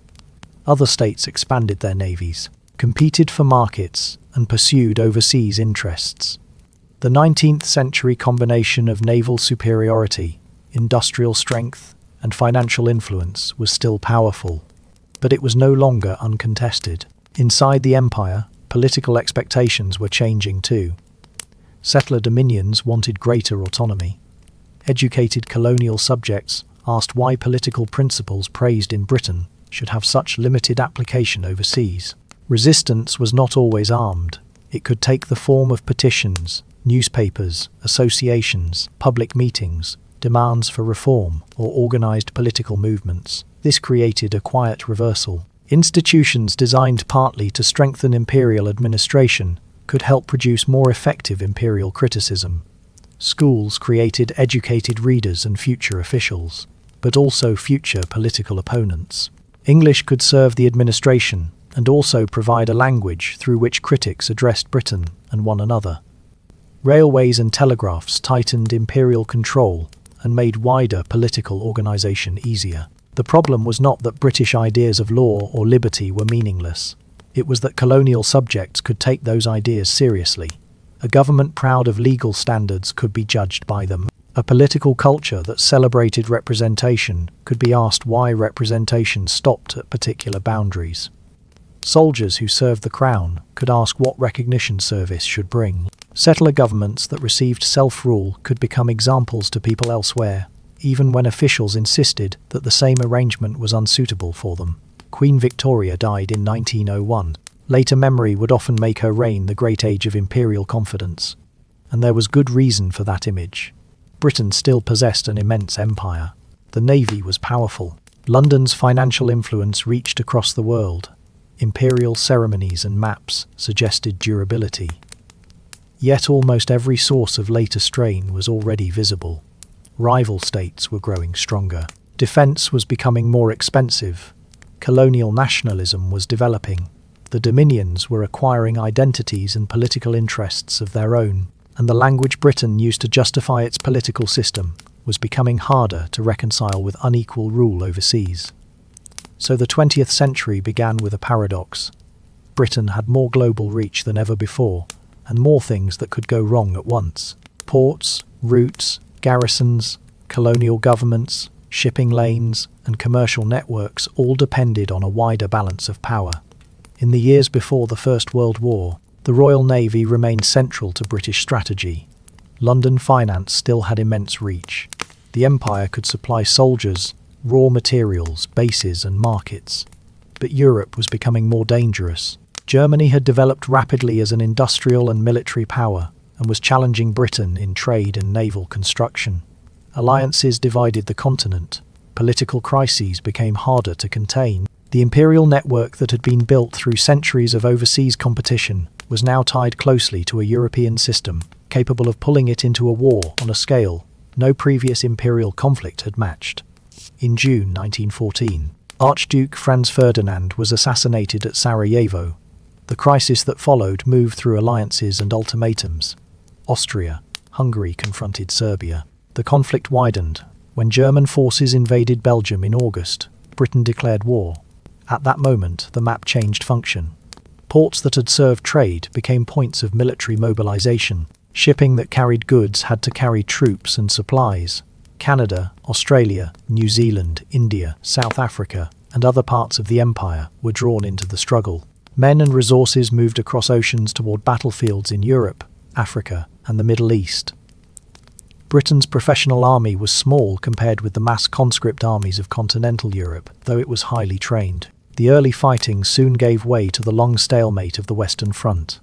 Other states expanded their navies, competed for markets, and pursued overseas interests. The 19th century combination of naval superiority, industrial strength, and financial influence was still powerful, but it was no longer uncontested. Inside the empire, political expectations were changing too. Settler dominions wanted greater autonomy. Educated colonial subjects asked why political principles praised in Britain should have such limited application overseas. Resistance was not always armed. It could take the form of petitions, newspapers, associations, public meetings, demands for reform, or organized political movements. This created a quiet reversal. Institutions designed partly to strengthen imperial administration could help produce more effective imperial criticism. Schools created educated readers and future officials, but also future political opponents. English could serve the administration and also provide a language through which critics addressed Britain and one another. Railways and telegraphs tightened imperial control and made wider political organization easier. The problem was not that British ideas of law or liberty were meaningless. It was that colonial subjects could take those ideas seriously. A government proud of legal standards could be judged by them. A political culture that celebrated representation could be asked why representation stopped at particular boundaries. Soldiers who served the crown could ask what recognition service should bring. Settler governments that received self-rule could become examples to people elsewhere, even when officials insisted that the same arrangement was unsuitable for them. Queen Victoria died in 1901. Later memory would often make her reign the great age of imperial confidence. And there was good reason for that image. Britain still possessed an immense empire. The navy was powerful. London's financial influence reached across the world. Imperial ceremonies and maps suggested durability. Yet almost every source of later strain was already visible. Rival states were growing stronger. Defense was becoming more expensive. Colonial nationalism was developing. The dominions were acquiring identities and political interests of their own, and the language Britain used to justify its political system was becoming harder to reconcile with unequal rule overseas. So the 20th century began with a paradox. Britain had more global reach than ever before, and more things that could go wrong at once. Ports, routes, garrisons, colonial governments, shipping lanes, and commercial networks all depended on a wider balance of power. In the years before the First World War, the Royal Navy remained central to British strategy. London finance still had immense reach. The Empire could supply soldiers, raw materials, bases, and markets. But Europe was becoming more dangerous. Germany had developed rapidly as an industrial and military power and was challenging Britain in trade and naval construction. Alliances divided the continent. Political crises became harder to contain. The imperial network that had been built through centuries of overseas competition was now tied closely to a European system, capable of pulling it into a war on a scale no previous imperial conflict had matched. In June 1914, Archduke Franz Ferdinand was assassinated at Sarajevo. The crisis that followed moved through alliances and ultimatums. Austria, Hungary confronted Serbia. The conflict widened. When German forces invaded Belgium in August, Britain declared war. At that moment, the map changed function. Ports that had served trade became points of military mobilization. Shipping that carried goods had to carry troops and supplies. Canada, Australia, New Zealand, India, South Africa, and other parts of the empire were drawn into the struggle. Men and resources moved across oceans toward battlefields in Europe, Africa, and the Middle East. Britain's professional army was small compared with the mass conscript armies of continental Europe, though it was highly trained. The early fighting soon gave way to the long stalemate of the Western Front.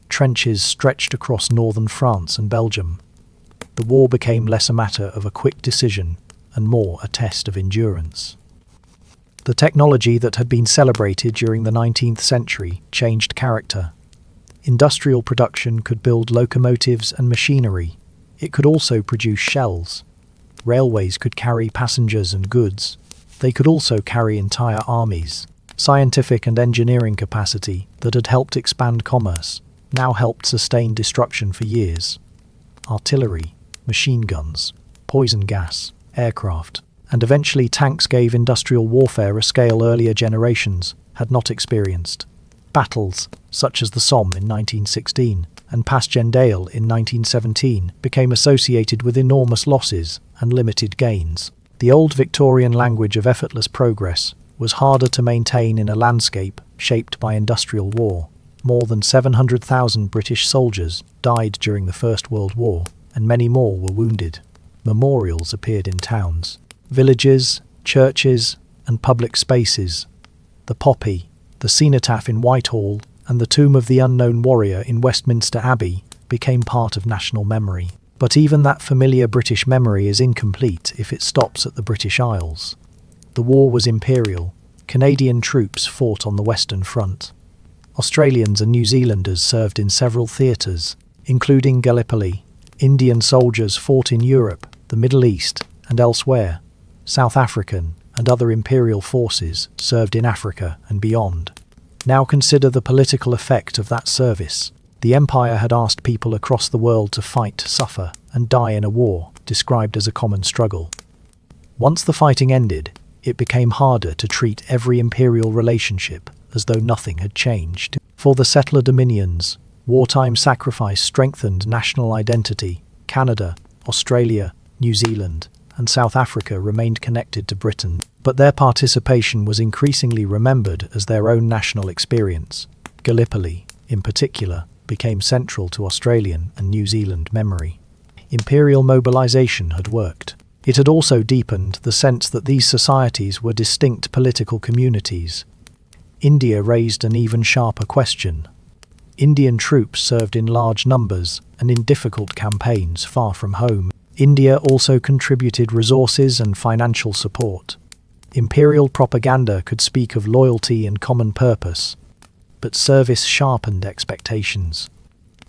Trenches stretched across northern France and Belgium. The war became less a matter of a quick decision and more a test of endurance. The technology that had been celebrated during the 19th century changed character. Industrial production could build locomotives and machinery. It could also produce shells. Railways could carry passengers and goods. They could also carry entire armies. Scientific and engineering capacity that had helped expand commerce now helped sustain destruction for years. Artillery, machine guns, poison gas, aircraft, and eventually tanks gave industrial warfare a scale earlier generations had not experienced. Battles, such as the Somme in 1916 and Passchendaele in 1917, became associated with enormous losses and limited gains. The old Victorian language of effortless progress was harder to maintain in a landscape shaped by industrial war. More than 700,000 British soldiers died during the First World War, and many more were wounded. Memorials appeared in towns, villages, churches, and public spaces. The Poppy, the cenotaph in Whitehall, and the tomb of the unknown warrior in Westminster Abbey became part of national memory. But even that familiar British memory is incomplete if it stops at the British Isles. The war was imperial. Canadian troops fought on the Western Front. Australians and New Zealanders served in several theatres, including Gallipoli. Indian soldiers fought in Europe, the Middle East, and elsewhere. South African and other imperial forces served in Africa and beyond. Now consider the political effect of that service. The empire had asked people across the world to fight, suffer, and die in a war described as a common struggle. Once the fighting ended, it became harder to treat every imperial relationship as though nothing had changed. For the settler dominions, wartime sacrifice strengthened national identity. Canada, Australia, New Zealand, and South Africa remained connected to Britain, but their participation was increasingly remembered as their own national experience. Gallipoli, in particular, became central to Australian and New Zealand memory. Imperial mobilization had worked. It had also deepened the sense that these societies were distinct political communities. India raised an even sharper question. Indian troops served in large numbers and in difficult campaigns far from home. India also contributed resources and financial support. Imperial propaganda could speak of loyalty and common purpose, but service sharpened expectations.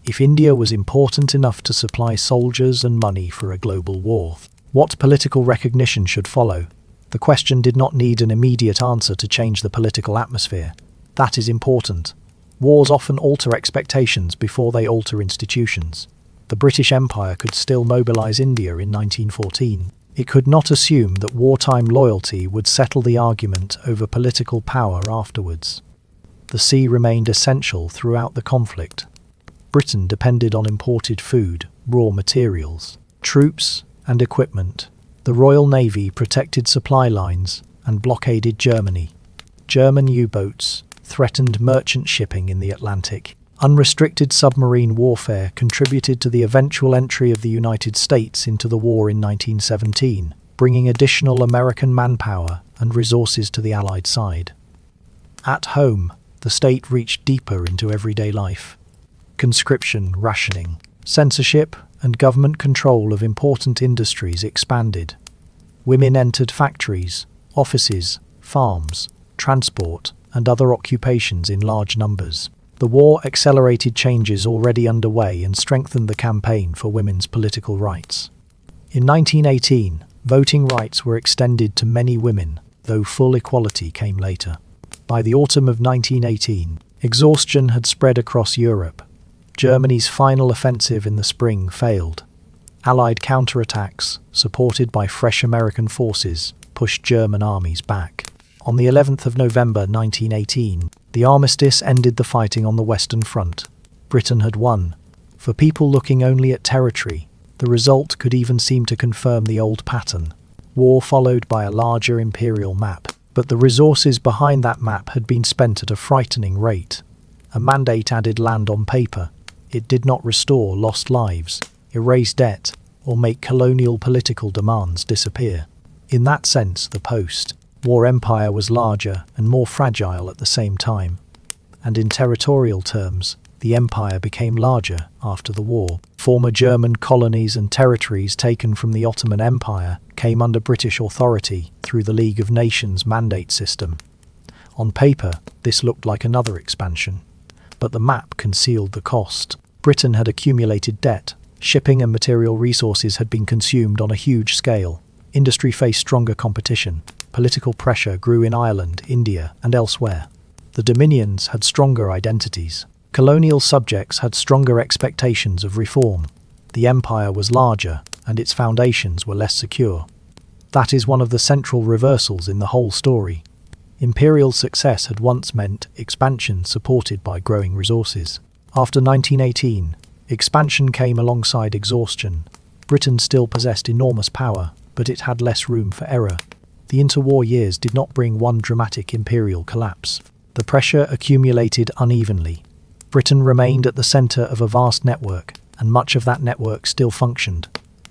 If India was important enough to supply soldiers and money for a global war, what political recognition should follow? The question did not need an immediate answer to change the political atmosphere. That is important. Wars often alter expectations before they alter institutions. The British Empire could still mobilize India in 1914. It could not assume that wartime loyalty would settle the argument over political power afterwards. The sea remained essential throughout the conflict. Britain depended on imported food, raw materials, troops, and equipment. The Royal Navy protected supply lines and blockaded Germany. German U-boats threatened merchant shipping in the Atlantic. Unrestricted submarine warfare contributed to the eventual entry of the United States into the war in 1917, bringing additional American manpower and resources to the Allied side. At home, the state reached deeper into everyday life. Conscription, rationing, censorship, and government control of important industries expanded. Women entered factories, offices, farms, transport, and other occupations in large numbers. The war accelerated changes already underway and strengthened the campaign for women's political rights. In 1918, voting rights were extended to many women, though full equality came later. By the autumn of 1918, exhaustion had spread across Europe. Germany's final offensive in the spring failed. Allied counterattacks, supported by fresh American forces, pushed German armies back. On the 11th of November 1918, the armistice ended the fighting on the Western Front. Britain had won. For people looking only at territory, the result could even seem to confirm the old pattern. War followed by a larger imperial map, but the resources behind that map had been spent at a frightening rate. A mandate added land on paper. It did not restore lost lives, erase debt, or make colonial political demands disappear. In that sense, the post-war empire was larger and more fragile at the same time. And in territorial terms, The empire became larger after the war. Former German colonies and territories taken from the Ottoman Empire came under British authority through the League of Nations mandate system. On paper, this looked like another expansion, but the map concealed the cost. Britain had accumulated debt, shipping and material resources had been consumed on a huge scale, industry faced stronger competition, political pressure grew in Ireland, India, and elsewhere. The dominions had stronger identities. Colonial subjects had stronger expectations of reform. The empire was larger, and its foundations were less secure. That is one of the central reversals in the whole story. Imperial success had once meant expansion supported by growing resources. After 1918, expansion came alongside exhaustion. Britain still possessed enormous power, but it had less room for error. The interwar years did not bring one dramatic imperial collapse. The pressure accumulated unevenly. Britain remained at the centre of a vast network, and much of that network still functioned.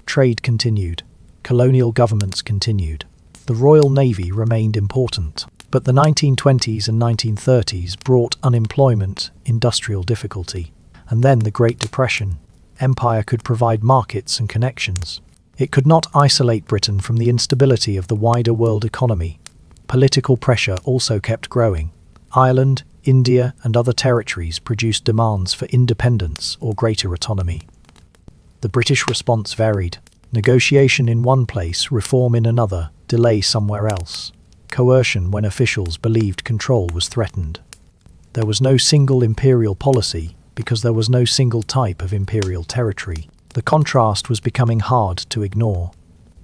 Trade continued. Colonial governments continued. The Royal Navy remained important. But the 1920s and 1930s brought unemployment, industrial difficulty, and then the Great Depression. Empire could provide markets and connections. It could not isolate Britain from the instability of the wider world economy. Political pressure also kept growing. Ireland, India, and other territories produced demands for independence or greater autonomy. The British response varied. Negotiation in one place, reform in another, delay somewhere else. Coercion when officials believed control was threatened. There was no single imperial policy because there was no single type of imperial territory. The contrast was becoming hard to ignore.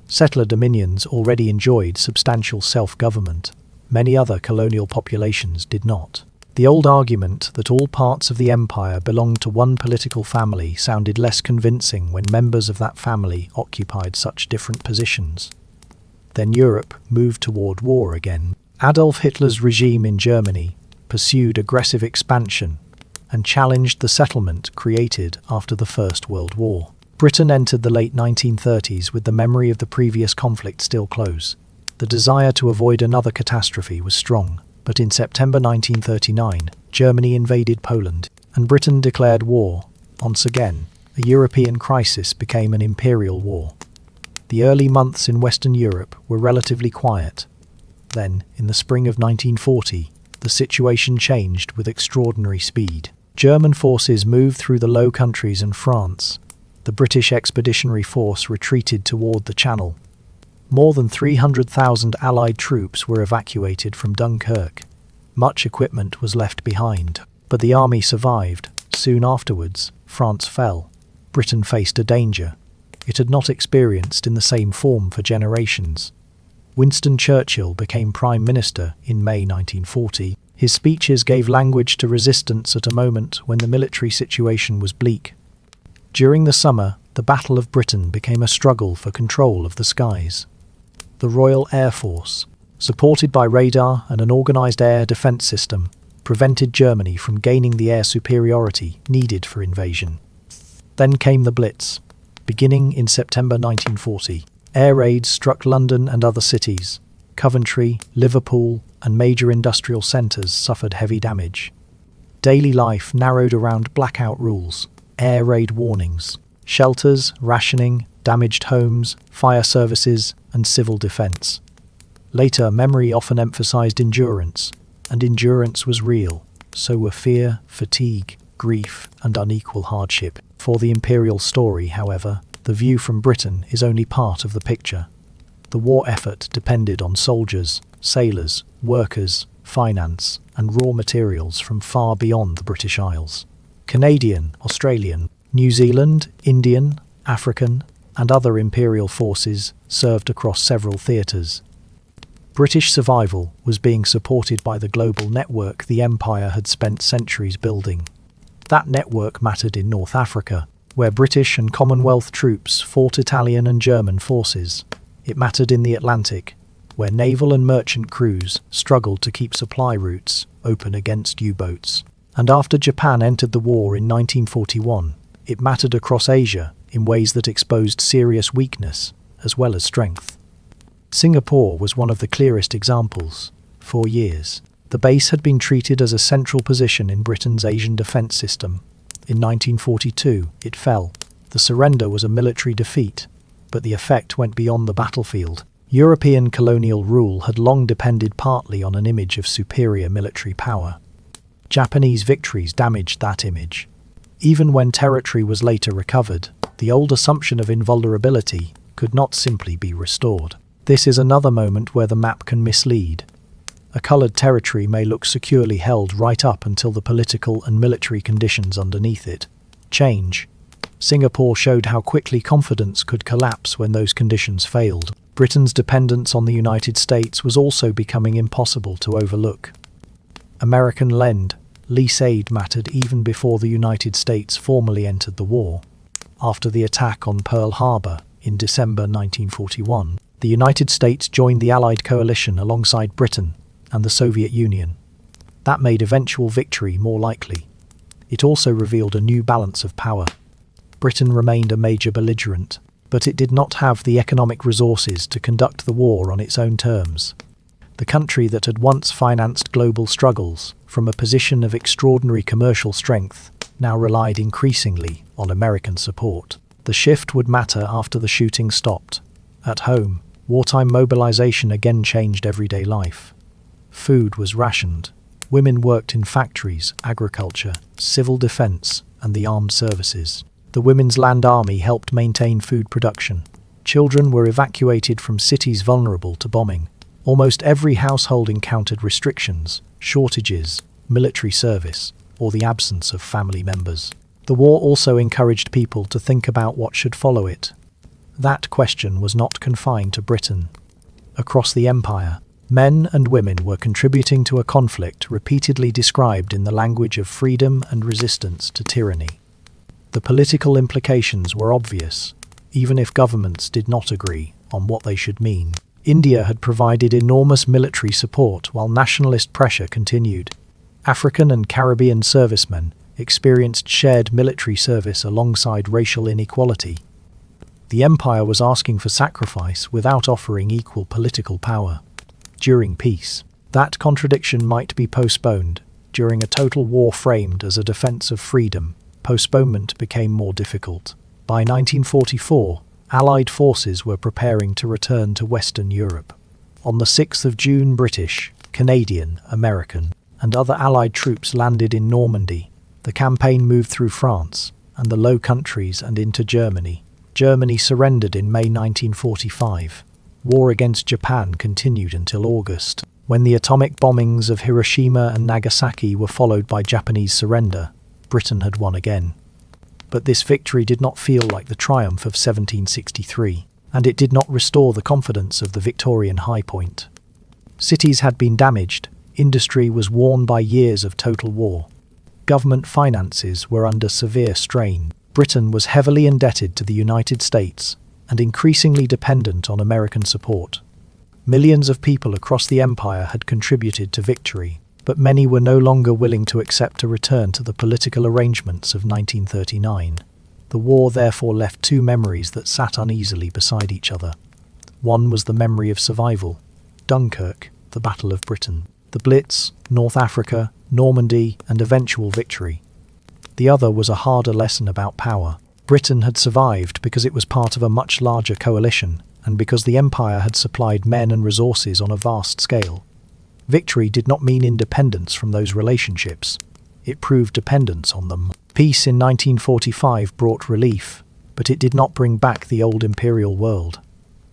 Settler dominions already enjoyed substantial self-government. Many other colonial populations did not. The old argument that all parts of the empire belonged to one political family sounded less convincing when members of that family occupied such different positions. Then Europe moved toward war again. Adolf Hitler's regime in Germany pursued aggressive expansion and challenged the settlement created after the First World War. Britain entered the late 1930s with the memory of the previous conflict still close. The desire to avoid another catastrophe was strong, but in September 1939, Germany invaded Poland, and Britain declared war. Once again, a European crisis became an imperial war. The early months in Western Europe were relatively quiet. Then, in the spring of 1940, the situation changed with extraordinary speed. German forces moved through the Low Countries and France. The British Expeditionary Force retreated toward the Channel. More than 300,000 Allied troops were evacuated from Dunkirk. Much equipment was left behind, but the army survived. Soon afterwards, France fell. Britain faced a danger it had not experienced in the same form for generations. Winston Churchill became Prime Minister in May 1940. His speeches gave language to resistance at a moment when the military situation was bleak. During the summer, the Battle of Britain became a struggle for control of the skies. The Royal Air Force, supported by radar and an organised air defence system, prevented Germany from gaining the air superiority needed for invasion. Then came the Blitz. Beginning in September 1940, air raids struck London and other cities. Coventry, Liverpool, and major industrial centres suffered heavy damage. Daily life narrowed around blackout rules, air raid warnings, shelters, rationing, damaged homes, fire services, and civil defence. Later, memory often emphasised endurance, and endurance was real. So were fear, fatigue, grief, and unequal hardship. For the imperial story, however, the view from Britain is only part of the picture. The war effort depended on soldiers, sailors, workers, finance, and raw materials from far beyond the British Isles. Canadian, Australian, New Zealand, Indian, African, and other imperial forces served across several theatres. British survival was being supported by the global network the empire had spent centuries building. That network mattered in North Africa, where British and Commonwealth troops fought Italian and German forces. It mattered in the Atlantic, where naval and merchant crews struggled to keep supply routes open against U-boats. And after Japan entered the war in 1941, it mattered across Asia in ways that exposed serious weakness as well as strength. Singapore was one of the clearest examples. For years, the base had been treated as a central position in Britain's Asian defence system. In 1942, it fell. The surrender was a military defeat, but the effect went beyond the battlefield. European colonial rule had long depended partly on an image of superior military power. Japanese victories damaged that image. Even when territory was later recovered, the old assumption of invulnerability could not simply be restored. This is another moment where the map can mislead. A coloured territory may look securely held right up until the political and military conditions underneath it change. Singapore showed how quickly confidence could collapse when those conditions failed. Britain's dependence on the United States was also becoming impossible to overlook. American lease aid mattered even before the United States formally entered the war. After the attack on Pearl Harbor in December 1941, the United States joined the Allied coalition alongside Britain and the Soviet Union. That made eventual victory more likely. It also revealed a new balance of power. Britain remained a major belligerent, but it did not have the economic resources to conduct the war on its own terms. The country that had once financed global struggles from a position of extraordinary commercial strength now relied increasingly on American support. The shift would matter after the shooting stopped. At home, wartime mobilization again changed everyday life. Food was rationed. Women worked in factories, agriculture, civil defense, and the armed services. The Women's Land Army helped maintain food production. Children were evacuated from cities vulnerable to bombing. Almost every household encountered restrictions, shortages, military service, or the absence of family members. The war also encouraged people to think about what should follow it. That question was not confined to Britain. Across the empire, men and women were contributing to a conflict repeatedly described in the language of freedom and resistance to tyranny. The political implications were obvious, even if governments did not agree on what they should mean. India had provided enormous military support while nationalist pressure continued. African and Caribbean servicemen experienced shared military service alongside racial inequality. The empire was asking for sacrifice without offering equal political power. During peace, that contradiction might be postponed. During a total war framed as a defense of freedom, postponement became more difficult. By 1944, Allied forces were preparing to return to Western Europe. On the 6th of June, British, Canadian, American, and other Allied troops landed in Normandy. The campaign moved through France and the Low Countries and into Germany. Germany surrendered in May 1945. War against Japan continued until August, when the atomic bombings of Hiroshima and Nagasaki were followed by Japanese surrender. Britain had won again. But this victory did not feel like the triumph of 1763, and it did not restore the confidence of the Victorian high point. Cities had been damaged, industry was worn by years of total war. Government finances were under severe strain. Britain was heavily indebted to the United States and increasingly dependent on American support. Millions of people across the empire had contributed to victory, but many were no longer willing to accept a return to the political arrangements of 1939. The war therefore left two memories that sat uneasily beside each other. One was the memory of survival. Dunkirk, the Battle of Britain. The Blitz, North Africa, Normandy, and eventual victory. The other was a harder lesson about power. Britain had survived because it was part of a much larger coalition, and because the empire had supplied men and resources on a vast scale. Victory did not mean independence from those relationships. It proved dependence on them. Peace in 1945 brought relief, but it did not bring back the old imperial world.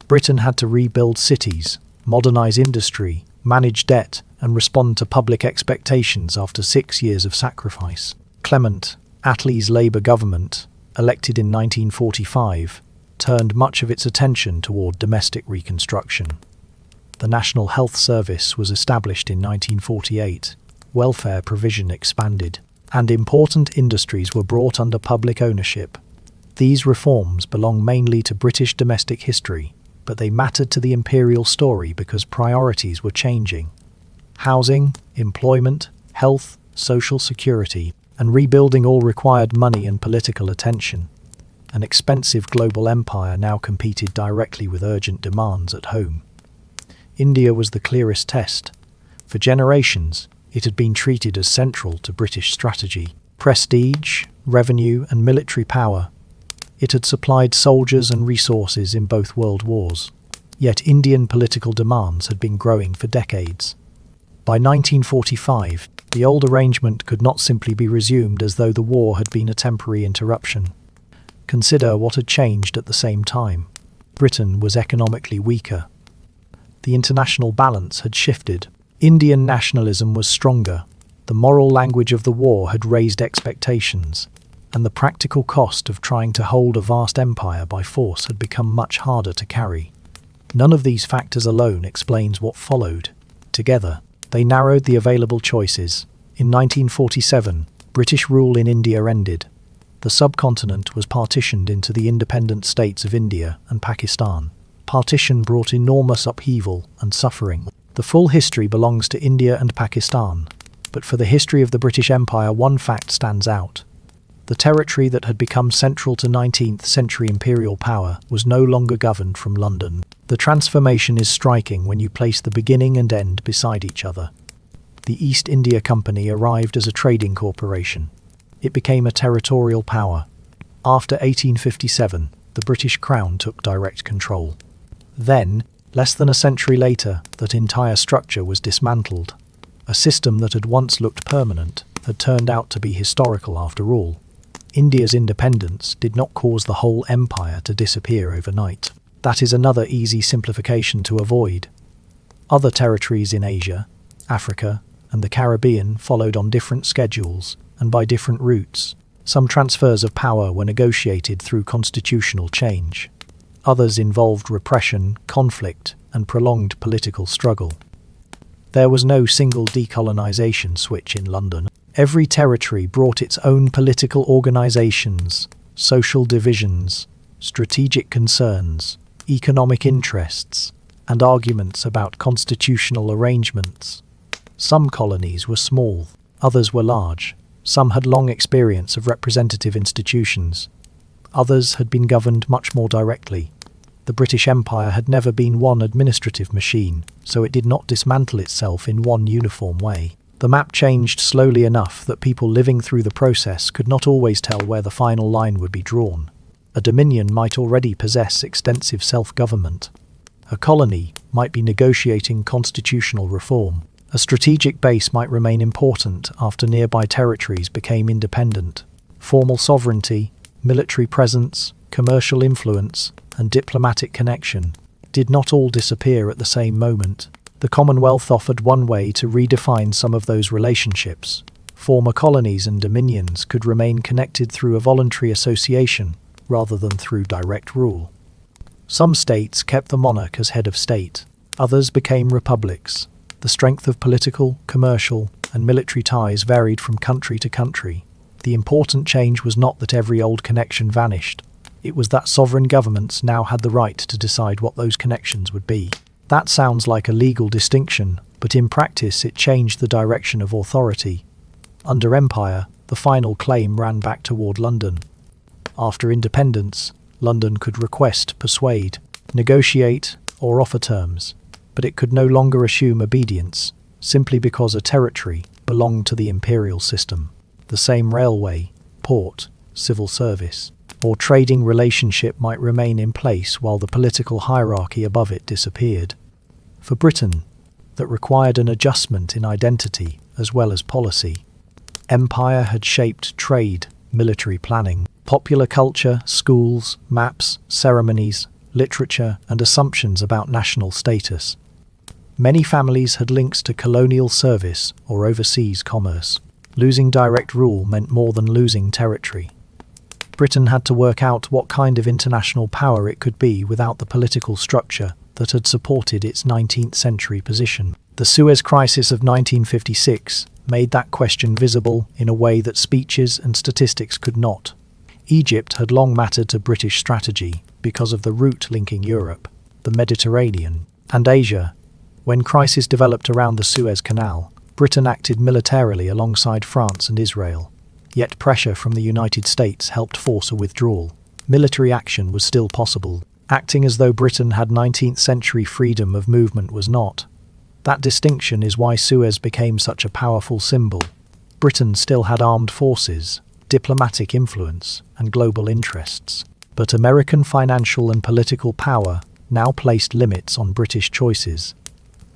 Britain had to rebuild cities, modernize industry, manage debt, and respond to public expectations after 6 years of sacrifice. Clement Attlee's Labour government, elected in 1945, turned much of its attention toward domestic reconstruction. The National Health Service was established in 1948, welfare provision expanded, and important industries were brought under public ownership. These reforms belong mainly to British domestic history, but they mattered to the imperial story because priorities were changing. Housing, employment, health, social security, and rebuilding all required money and political attention. An expensive global empire now competed directly with urgent demands at home. India was the clearest test. For generations, it had been treated as central to British strategy. Prestige, revenue, and military power. It had supplied soldiers and resources in both world wars. Yet Indian political demands had been growing for decades. By 1945, the old arrangement could not simply be resumed as though the war had been a temporary interruption. Consider what had changed at the same time. Britain was economically weaker. The international balance had shifted. Indian nationalism was stronger. The moral language of the war had raised expectations, and the practical cost of trying to hold a vast empire by force had become much harder to carry. None of these factors alone explains what followed. Together, they narrowed the available choices. In 1947, British rule in India ended. The subcontinent was partitioned into the independent states of India and Pakistan. Partition brought enormous upheaval and suffering. The full history belongs to India and Pakistan, but for the history of the British Empire, one fact stands out. The territory that had become central to 19th century imperial power was no longer governed from London. The transformation is striking when you place the beginning and end beside each other. The East India Company arrived as a trading corporation. It became a territorial power. After 1857, the British Crown took direct control. Then, less than a century later, that entire structure was dismantled. A system that had once looked permanent had turned out to be historical after all. India's independence did not cause the whole empire to disappear overnight. That is another easy simplification to avoid. Other territories in Asia, Africa, and the Caribbean followed on different schedules and by different routes. Some transfers of power were negotiated through constitutional change. Others involved repression, conflict, and prolonged political struggle. There was no single decolonisation switch in London. Every territory brought its own political organisations, social divisions, strategic concerns, economic interests, and arguments about constitutional arrangements. Some colonies were small, others were large. Some had long experience of representative institutions. Others had been governed much more directly. The British Empire had never been one administrative machine, so it did not dismantle itself in one uniform way. The map changed slowly enough that people living through the process could not always tell where the final line would be drawn. A dominion might already possess extensive self-government. A colony might be negotiating constitutional reform. A strategic base might remain important after nearby territories became independent. Formal sovereignty, military presence, commercial influence, and diplomatic connection did not all disappear at the same moment. The Commonwealth offered one way to redefine some of those relationships. Former colonies and dominions could remain connected through a voluntary association rather than through direct rule. Some states kept the monarch as head of state. Others became republics. The strength of political, commercial, and military ties varied from country to country. The important change was not that every old connection vanished. It was that sovereign governments now had the right to decide what those connections would be. That sounds like a legal distinction, but in practice it changed the direction of authority. Under empire, the final claim ran back toward London. After independence, London could request, persuade, negotiate, or offer terms, but it could no longer assume obedience, simply because a territory belonged to the imperial system. The same railway, port, civil service, or trading relationship might remain in place while the political hierarchy above it disappeared. For Britain, that required an adjustment in identity as well as policy. Empire had shaped trade, military planning, popular culture, schools, maps, ceremonies, literature, and assumptions about national status. Many families had links to colonial service or overseas commerce. Losing direct rule meant more than losing territory. Britain had to work out what kind of international power it could be without the political structure that had supported its 19th century position. The Suez Crisis of 1956 made that question visible in a way that speeches and statistics could not. Egypt had long mattered to British strategy because of the route linking Europe, the Mediterranean, and Asia. When crisis developed around the Suez Canal, Britain acted militarily alongside France and Israel. Yet pressure from the United States helped force a withdrawal. Military action was still possible, acting as though Britain had 19th century freedom of movement was not. That distinction is why Suez became such a powerful symbol. Britain still had armed forces, diplomatic influence, and global interests. But American financial and political power now placed limits on British choices.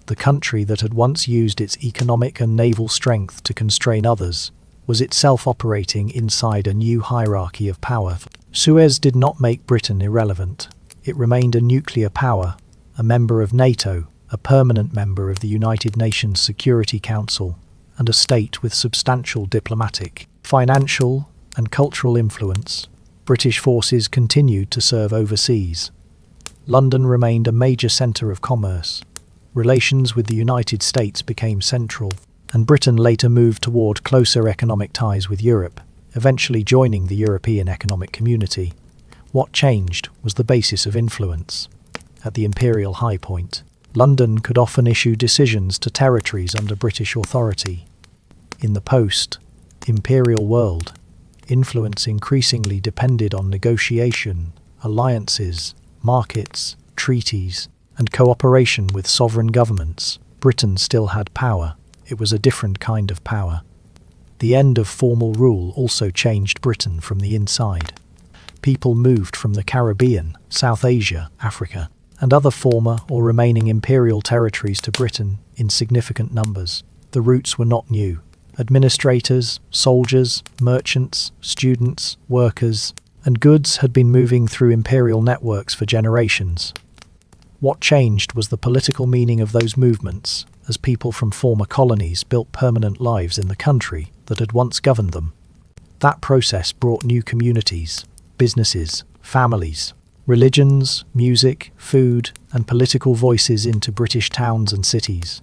The country that had once used its economic and naval strength to constrain others was itself operating inside a new hierarchy of power. Suez did not make Britain irrelevant. It remained a nuclear power, a member of NATO, a permanent member of the United Nations Security Council, and a state with substantial diplomatic, financial, and cultural influence. British forces continued to serve overseas. London remained a major centre of commerce. Relations with the United States became central, and Britain later moved toward closer economic ties with Europe, eventually joining the European Economic Community. What changed was the basis of influence. At the imperial high point, London could often issue decisions to territories under British authority. In the post-imperial world, influence increasingly depended on negotiation, alliances, markets, treaties, and cooperation with sovereign governments. Britain still had power. It was a different kind of power. The end of formal rule also changed Britain from the inside. People moved from the Caribbean, South Asia, Africa, and other former or remaining imperial territories to Britain in significant numbers. The routes were not new. Administrators, soldiers, merchants, students, workers, and goods had been moving through imperial networks for generations. What changed was the political meaning of those movements, as people from former colonies built permanent lives in the country that had once governed them. That process brought new communities, businesses, families, religions, music, food, and political voices into British towns and cities.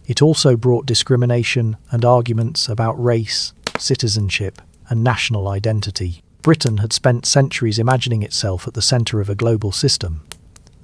It also brought discrimination and arguments about race, citizenship, and national identity. Britain had spent centuries imagining itself at the centre of a global system.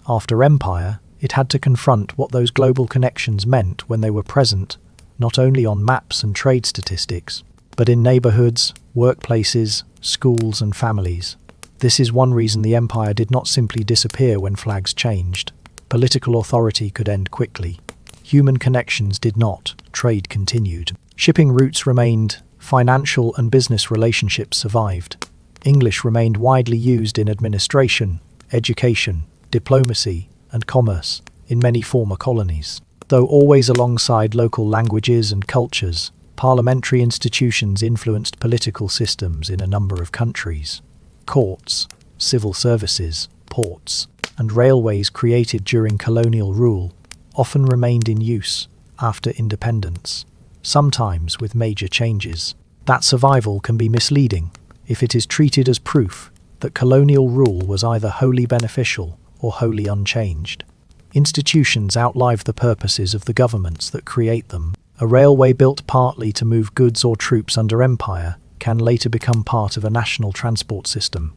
After empire, it had to confront what those global connections meant when they were present, not only on maps and trade statistics, but in neighbourhoods, workplaces, schools and families. This is one reason the empire did not simply disappear when flags changed. Political authority could end quickly. Human connections did not. Trade continued. Shipping routes remained. Financial and business relationships survived. English remained widely used in administration, education, diplomacy, and commerce in many former colonies. Though always alongside local languages and cultures, parliamentary institutions influenced political systems in a number of countries. Courts, civil services, ports, and railways created during colonial rule often remained in use after independence, sometimes with major changes. That survival can be misleading if it is treated as proof that colonial rule was either wholly beneficial or wholly unchanged. Institutions outlive the purposes of the governments that create them. A railway built partly to move goods or troops under empire can later become part of a national transport system.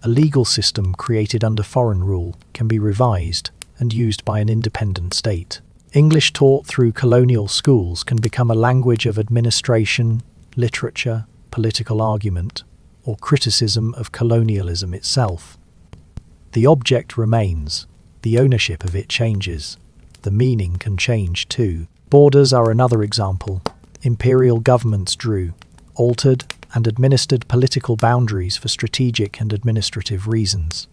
A legal system created under foreign rule can be revised and used by an independent state. English taught through colonial schools can become a language of administration, literature, political argument, or criticism of colonialism itself. The object remains. The ownership of it changes. The meaning can change too. Borders are another example. Imperial governments drew, altered, and administered political boundaries for strategic and administrative reasons.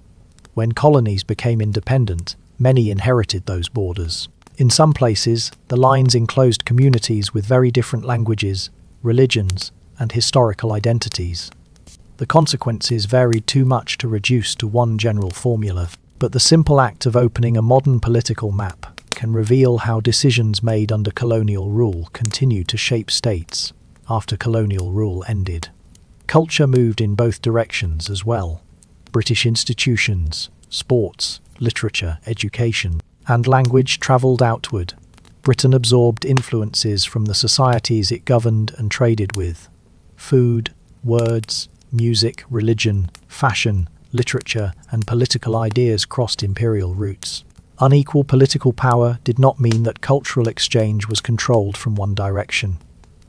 When colonies became independent, many inherited those borders. In some places, the lines enclosed communities with very different languages, religions, and historical identities. The consequences varied too much to reduce to one general formula, but the simple act of opening a modern political map can reveal how decisions made under colonial rule continued to shape states after colonial rule ended. Culture moved in both directions as well. British institutions, sports, literature, education, and language travelled outward. Britain absorbed influences from the societies it governed and traded with. Food, words, music, religion, fashion, literature, and political ideas crossed imperial routes. Unequal political power did not mean that cultural exchange was controlled from one direction.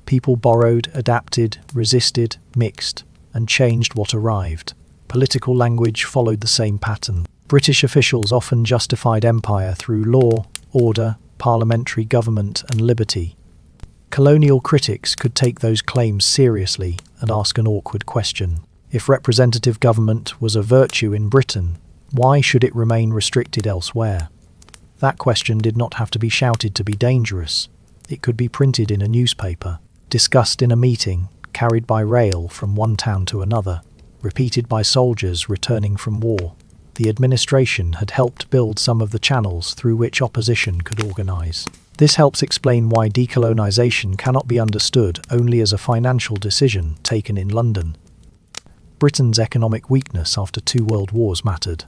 People borrowed, adapted, resisted, mixed, and changed what arrived. Political language followed the same pattern. British officials often justified empire through law, order, parliamentary government, and liberty. Colonial critics could take those claims seriously and ask an awkward question. If representative government was a virtue in Britain, why should it remain restricted elsewhere? That question did not have to be shouted to be dangerous. It could be printed in a newspaper, discussed in a meeting, carried by rail from one town to another, repeated by soldiers returning from war. The administration had helped build some of the channels through which opposition could organise. This helps explain why decolonisation cannot be understood only as a financial decision taken in London. Britain's economic weakness after 2 world wars mattered.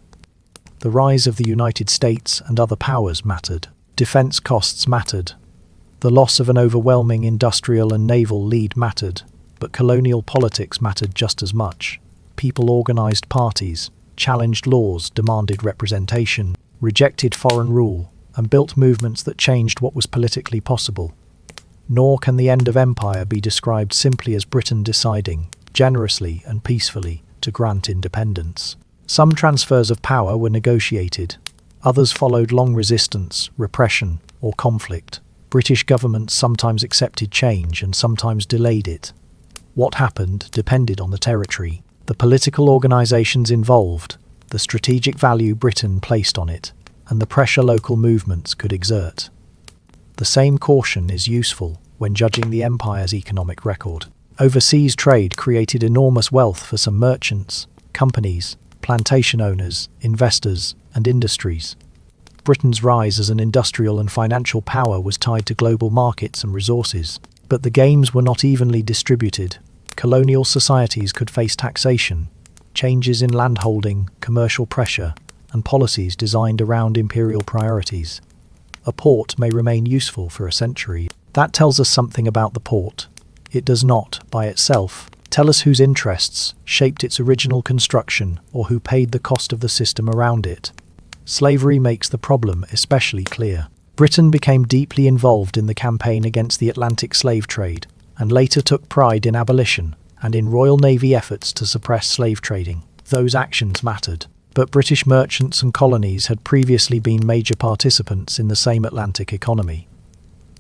The rise of the United States and other powers mattered. Defence costs mattered. The loss of an overwhelming industrial and naval lead mattered, but colonial politics mattered just as much. People organised parties, challenged laws, demanded representation, rejected foreign rule, and built movements that changed what was politically possible. Nor can the end of empire be described simply as Britain deciding, generously and peacefully, to grant independence. Some transfers of power were negotiated. Others followed long resistance, repression, or conflict. British governments sometimes accepted change and sometimes delayed it. What happened depended on the territory, the political organisations involved, the strategic value Britain placed on it, and the pressure local movements could exert. The same caution is useful when judging the empire's economic record. Overseas trade created enormous wealth for some merchants, companies, plantation owners, investors, and industries. Britain's rise as an industrial and financial power was tied to global markets and resources, but the gains were not evenly distributed. Colonial societies could face taxation, changes in landholding, commercial pressure, and policies designed around imperial priorities. A port may remain useful for a century. That tells us something about the port. It does not, by itself, tell us whose interests shaped its original construction or who paid the cost of the system around it. Slavery makes the problem especially clear. Britain became deeply involved in the campaign against the Atlantic slave trade, and later took pride in abolition and in Royal Navy efforts to suppress slave trading. Those actions mattered, but British merchants and colonies had previously been major participants in the same Atlantic economy.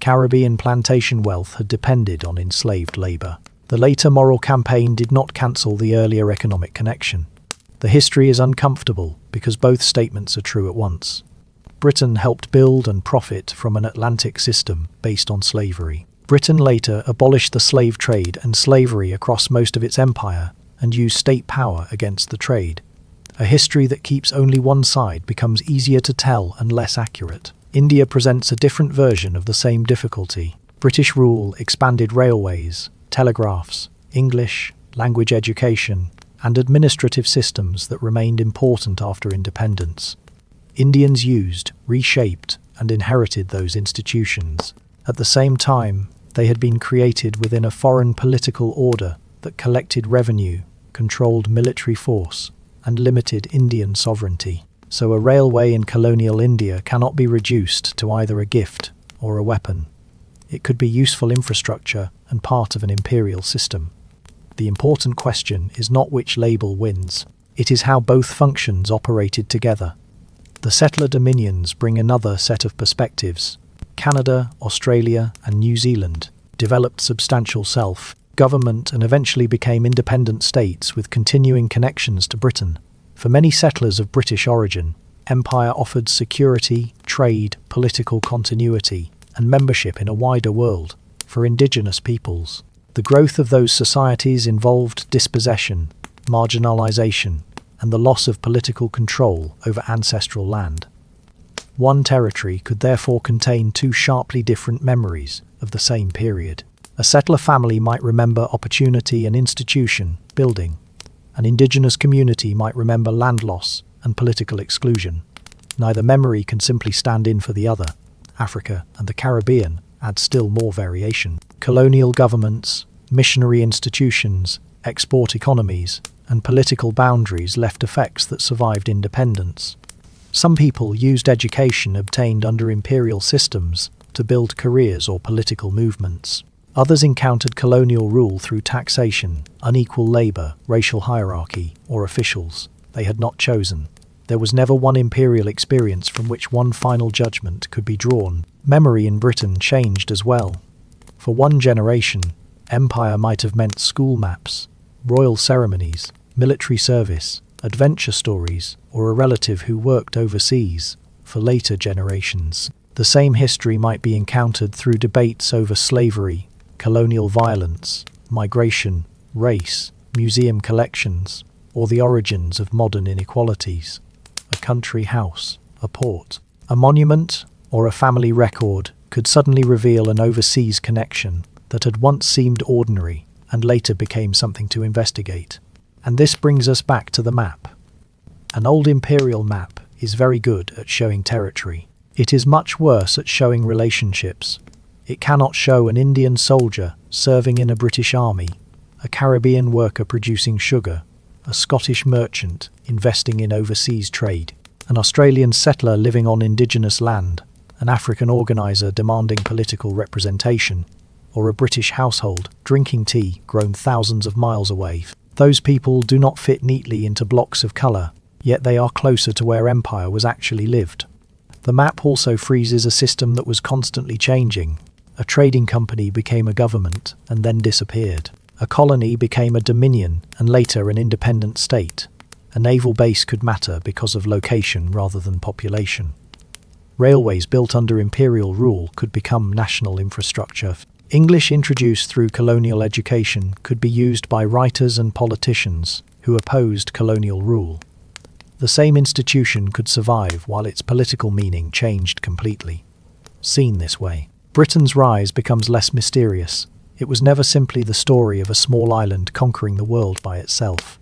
Caribbean plantation wealth had depended on enslaved labour. The later Morrill campaign did not cancel the earlier economic connection. The history is uncomfortable because both statements are true at once. Britain helped build and profit from an Atlantic system based on slavery. Britain later abolished the slave trade and slavery across most of its empire and used state power against the trade. A history that keeps only one side becomes easier to tell and less accurate. India presents a different version of the same difficulty. British rule expanded railways, telegraphs, English, language education, and administrative systems that remained important after independence. Indians used, reshaped, and inherited those institutions. At the same time, they had been created within a foreign political order that collected revenue, controlled military force, and limited Indian sovereignty. So a railway in colonial India cannot be reduced to either a gift or a weapon. It could be useful infrastructure and part of an imperial system. The important question is not which label wins, it is how both functions operated together. The settler dominions bring another set of perspectives. Canada, Australia, and New Zealand developed substantial self-government and eventually became independent states with continuing connections to Britain. For many settlers of British origin, empire offered security, trade, political continuity, and membership in a wider world. For indigenous peoples, the growth of those societies involved dispossession, marginalisation, and the loss of political control over ancestral land. One territory could therefore contain two sharply different memories of the same period. A settler family might remember opportunity and institution building. An indigenous community might remember land loss and political exclusion. Neither memory can simply stand in for the other. Africa and the Caribbean add still more variation. Colonial governments, missionary institutions, export economies, and political boundaries left effects that survived independence. Some people used education obtained under imperial systems to build careers or political movements. Others encountered colonial rule through taxation, unequal labour, racial hierarchy, or officials they had not chosen. There was never one imperial experience from which one final judgment could be drawn. Memory in Britain changed as well. For one generation, Empire might have meant school maps, royal ceremonies, military service, adventure stories, or a relative who worked overseas. For later generations, the same history might be encountered through debates over slavery, colonial violence, migration, race, museum collections, or the origins of modern inequalities. A country house, a port, a monument, or a family record could suddenly reveal an overseas connection that had once seemed ordinary and later became something to investigate. And this brings us back to the map. An old imperial map is very good at showing territory. It is much worse at showing relationships. It cannot show an Indian soldier serving in a British army, a Caribbean worker producing sugar, a Scottish merchant investing in overseas trade, an Australian settler living on indigenous land, an African organiser demanding political representation, or a British household drinking tea grown thousands of miles away. Those people do not fit neatly into blocks of colour, yet they are closer to where empire was actually lived. The map also freezes a system that was constantly changing. A trading company became a government and then disappeared. A colony became a dominion and later an independent state. A naval base could matter because of location rather than population. Railways built under imperial rule could become national infrastructure. English introduced through colonial education could be used by writers and politicians who opposed colonial rule. The same institution could survive while its political meaning changed completely. Seen this way, Britain's rise becomes less mysterious. It was never simply the story of a small island conquering the world by itself.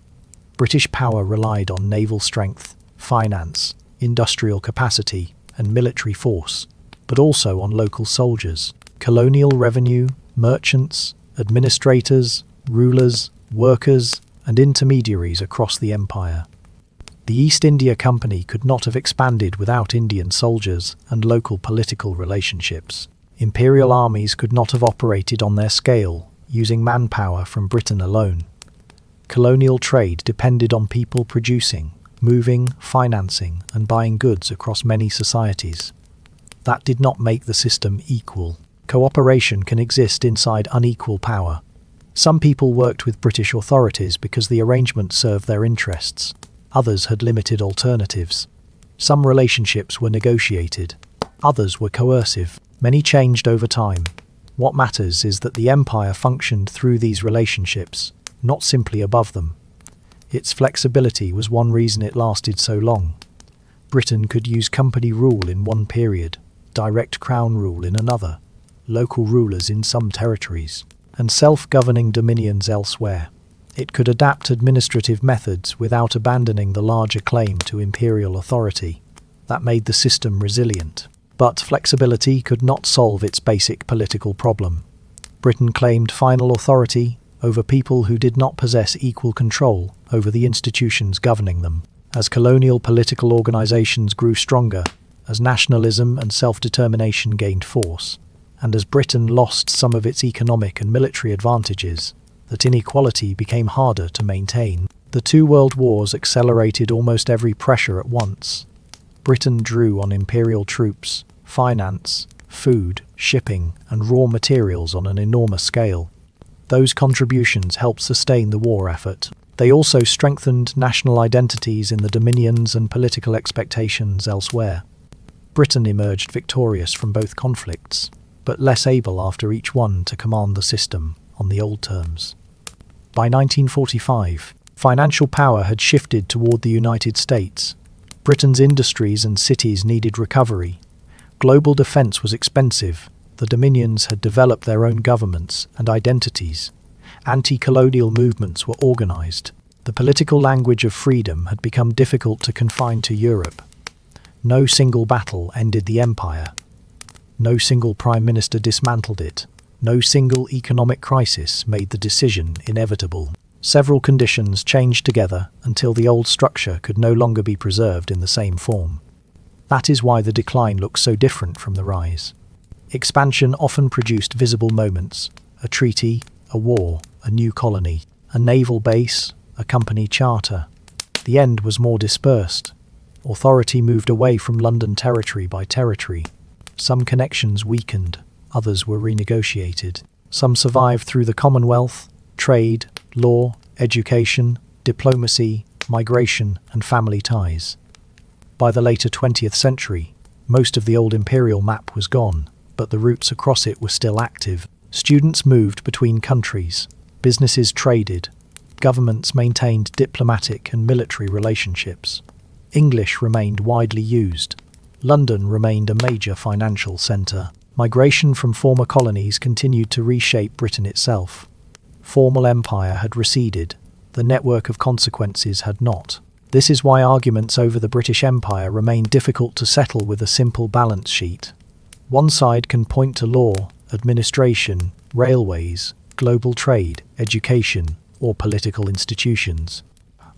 British power relied on naval strength, finance, industrial capacity, and military force, but also on local soldiers, colonial revenue, merchants, administrators, rulers, workers, and intermediaries across the empire. The East India Company could not have expanded without Indian soldiers and local political relationships. Imperial armies could not have operated on their scale, using manpower from Britain alone. Colonial trade depended on people producing, moving, financing, and buying goods across many societies. That did not make the system equal. Cooperation can exist inside unequal power. Some people worked with British authorities because the arrangement served their interests. Others had limited alternatives. Some relationships were negotiated. Others were coercive. Many changed over time. What matters is that the empire functioned through these relationships, not simply above them. Its flexibility was one reason it lasted so long. Britain could use company rule in one period, direct crown rule in another, local rulers in some territories, and self-governing dominions elsewhere. It could adapt administrative methods without abandoning the larger claim to imperial authority. That made the system resilient. But flexibility could not solve its basic political problem. Britain claimed final authority over people who did not possess equal control over the institutions governing them. As colonial political organizations grew stronger, as nationalism and self-determination gained force, and as Britain lost some of its economic and military advantages, that inequality became harder to maintain. The two world wars accelerated almost every pressure at once. Britain drew on imperial troops, finance, food, shipping, and raw materials on an enormous scale. Those contributions helped sustain the war effort. They also strengthened national identities in the dominions and political expectations elsewhere. Britain emerged victorious from both conflicts, but less able after each one to command the system on the old terms. By 1945, financial power had shifted toward the United States. Britain's industries and cities needed recovery. Global defense was expensive. The dominions had developed their own governments and identities. Anti-colonial movements were organized. The political language of freedom had become difficult to confine to Europe. No single battle ended the empire. No single prime minister dismantled it. No single economic crisis made the decision inevitable. Several conditions changed together until the old structure could no longer be preserved in the same form. That is why the decline looks so different from the rise. Expansion often produced visible moments: a treaty, a war, a new colony, a naval base, a company charter. The end was more dispersed. Authority moved away from London territory by territory. Some connections weakened, others were renegotiated. Some survived through the Commonwealth, trade, law, education, diplomacy, migration, and family ties. By the later 20th century, most of the old imperial map was gone, but the routes across it were still active. Students moved between countries, businesses traded, governments maintained diplomatic and military relationships. English remained widely used. London remained a major financial centre. Migration from former colonies continued to reshape Britain itself. Formal empire had receded, the network of consequences had not. This is why arguments over the British Empire remain difficult to settle with a simple balance sheet. One side can point to law, administration, railways, global trade, education, or political institutions.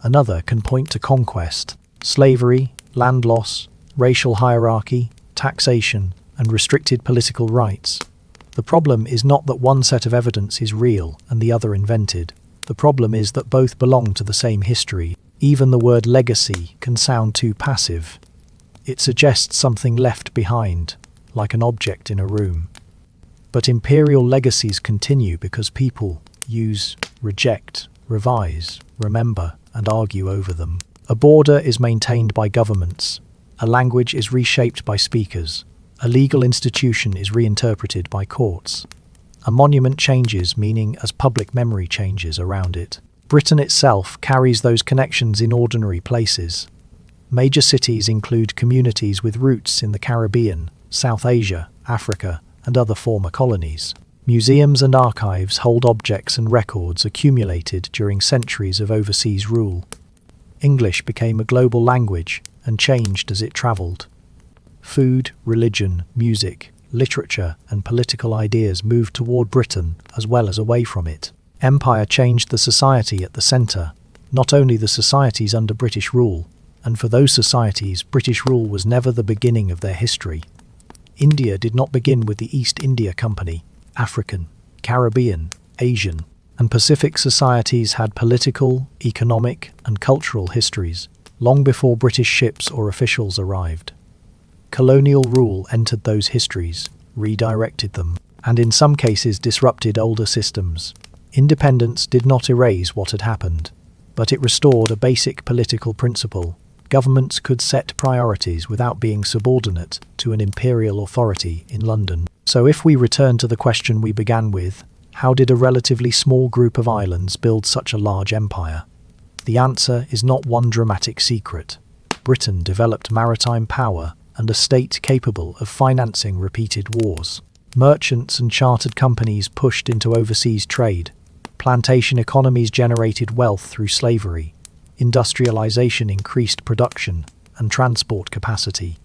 Another can point to conquest, slavery, land loss, racial hierarchy, taxation, and restricted political rights. The problem is not that one set of evidence is real and the other invented. The problem is that both belong to the same history. Even the word legacy can sound too passive. It suggests something left behind, like an object in a room. But imperial legacies continue because people use, reject, revise, remember, and argue over them. A border is maintained by governments. A language is reshaped by speakers. A legal institution is reinterpreted by courts. A monument changes meaning as public memory changes around it. Britain itself carries those connections in ordinary places. Major cities include communities with roots in the Caribbean, South Asia, Africa, and other former colonies. Museums and archives hold objects and records accumulated during centuries of overseas rule. English became a global language and changed as it travelled. Food, religion, music, literature, and political ideas moved toward Britain as well as away from it. Empire changed the society at the centre, not only the societies under British rule, and for those societies British rule was never the beginning of their history. India did not begin with the East India Company. African, Caribbean, Asian, and Pacific societies had political, economic, and cultural histories, long before British ships or officials arrived. Colonial rule entered those histories, redirected them, and in some cases disrupted older systems. Independence did not erase what had happened, but it restored a basic political principle. Governments could set priorities without being subordinate to an imperial authority in London. So if we return to the question we began with, how did a relatively small group of islands build such a large empire? The answer is not one dramatic secret. Britain developed maritime power and a state capable of financing repeated wars. Merchants and chartered companies pushed into overseas trade. Plantation economies generated wealth through slavery. Industrialization increased production and transport capacity.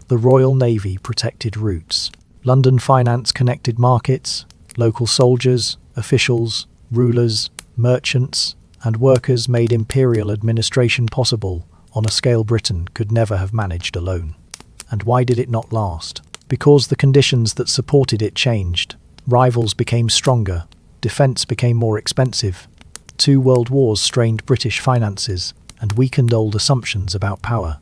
The Royal Navy protected routes. London finance connected markets. Local soldiers, officials, rulers, merchants, and workers made imperial administration possible on a scale Britain could never have managed alone. And why did it not last? Because the conditions that supported it changed. Rivals became stronger. Defence became more expensive. 2 world wars strained British finances and weakened old assumptions about power.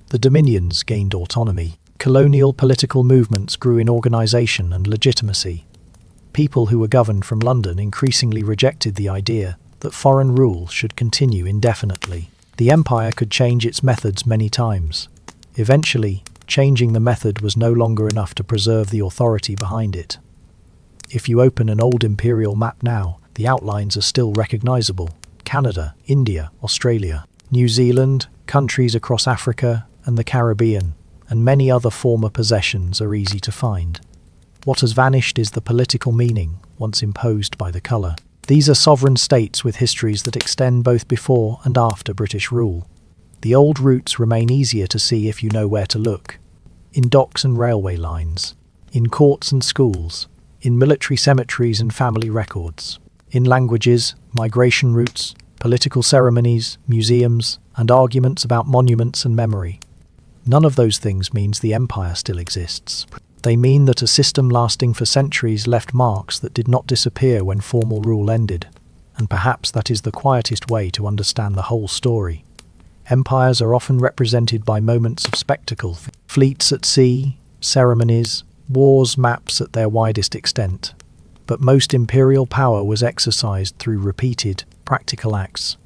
The Dominions gained autonomy. Colonial political movements grew in organisation and legitimacy. People who were governed from London increasingly rejected the idea that foreign rule should continue indefinitely. The empire could change its methods many times. Eventually, changing the method was no longer enough to preserve the authority behind it. If you open an old imperial map now, the outlines are still recognisable. Canada, India, Australia, New Zealand, countries across Africa and the Caribbean, and many other former possessions are easy to find. What has vanished is the political meaning once imposed by the colour. These are sovereign states with histories that extend both before and after British rule. The old routes remain easier to see if you know where to look. In docks and railway lines, in courts and schools, in military cemeteries and family records, in languages, migration routes, political ceremonies, museums, and arguments about monuments and memory. None of those things means the empire still exists. They mean that a system lasting for centuries left marks that did not disappear when formal rule ended, and perhaps that is the quietest way to understand the whole story. Empires are often represented by moments of spectacle, fleets at sea, ceremonies, wars, maps at their widest extent. But most imperial power was exercised through repeated, practical acts.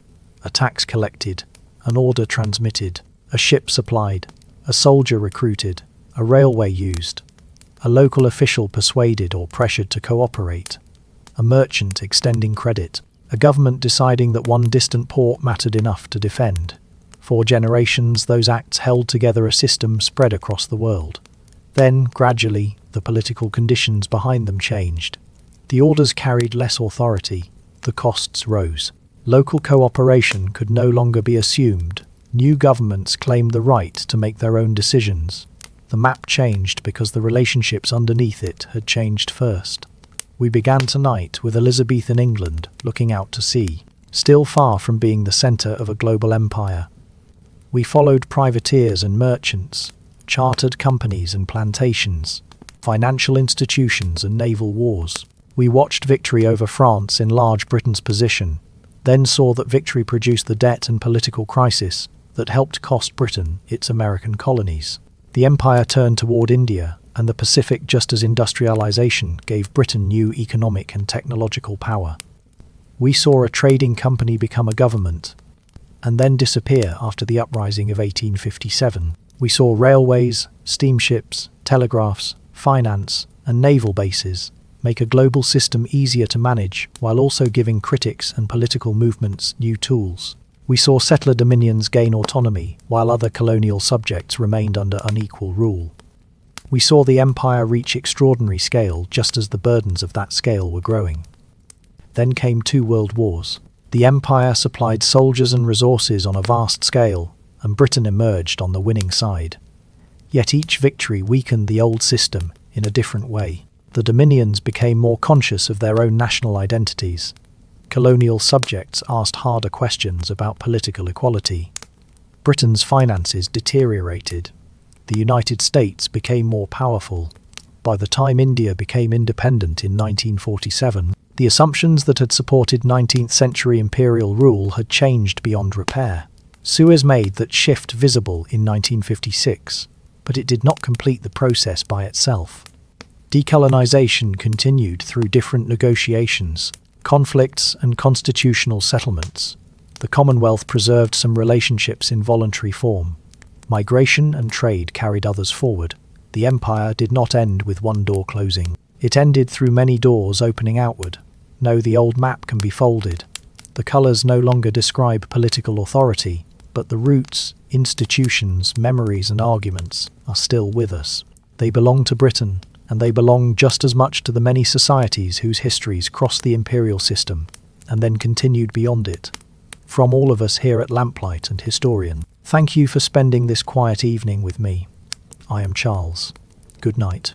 A tax collected, an order transmitted, a ship supplied, a soldier recruited, a railway used, a local official persuaded or pressured to cooperate, a merchant extending credit, a government deciding that one distant port mattered enough to defend. For generations, those acts held together a system spread across the world. Then, gradually, the political conditions behind them changed. The orders carried less authority, the costs rose. Local cooperation could no longer be assumed. New governments claimed the right to make their own decisions. The map changed because the relationships underneath it had changed first. We began tonight with Elizabethan England looking out to sea, still far from being the centre of a global empire. We followed privateers and merchants, chartered companies and plantations, financial institutions and naval wars. We watched victory over France enlarge Britain's position, then saw that victory produced the debt and political crisis that helped cost Britain its American colonies. The empire turned toward India and the Pacific just as industrialization gave Britain new economic and technological power. We saw a trading company become a government and then disappear after the uprising of 1857. We saw railways, steamships, telegraphs, finance, and naval bases make a global system easier to manage while also giving critics and political movements new tools. We saw settler dominions gain autonomy while other colonial subjects remained under unequal rule. We saw the empire reach extraordinary scale just as the burdens of that scale were growing. Then came 2 world wars. The empire supplied soldiers and resources on a vast scale, and Britain emerged on the winning side. Yet each victory weakened the old system in a different way. The dominions became more conscious of their own national identities. Colonial subjects asked harder questions about political equality. Britain's finances deteriorated. The United States became more powerful. By the time India became independent in 1947, the assumptions that had supported 19th century imperial rule had changed beyond repair. Suez made that shift visible in 1956, but it did not complete the process by itself. Decolonisation continued through different negotiations, conflicts and constitutional settlements. The Commonwealth preserved some relationships in voluntary form. Migration and trade carried others forward. The empire did not end with one door closing. It ended through many doors opening outward. No, the old map can be folded. The colours no longer describe political authority, but the roots, institutions, memories and arguments are still with us. They belong to Britain, and they belong just as much to the many societies whose histories crossed the imperial system and then continued beyond it. From all of us here at Lamplight and Historian, thank you for spending this quiet evening with me. I am Charles. Good night.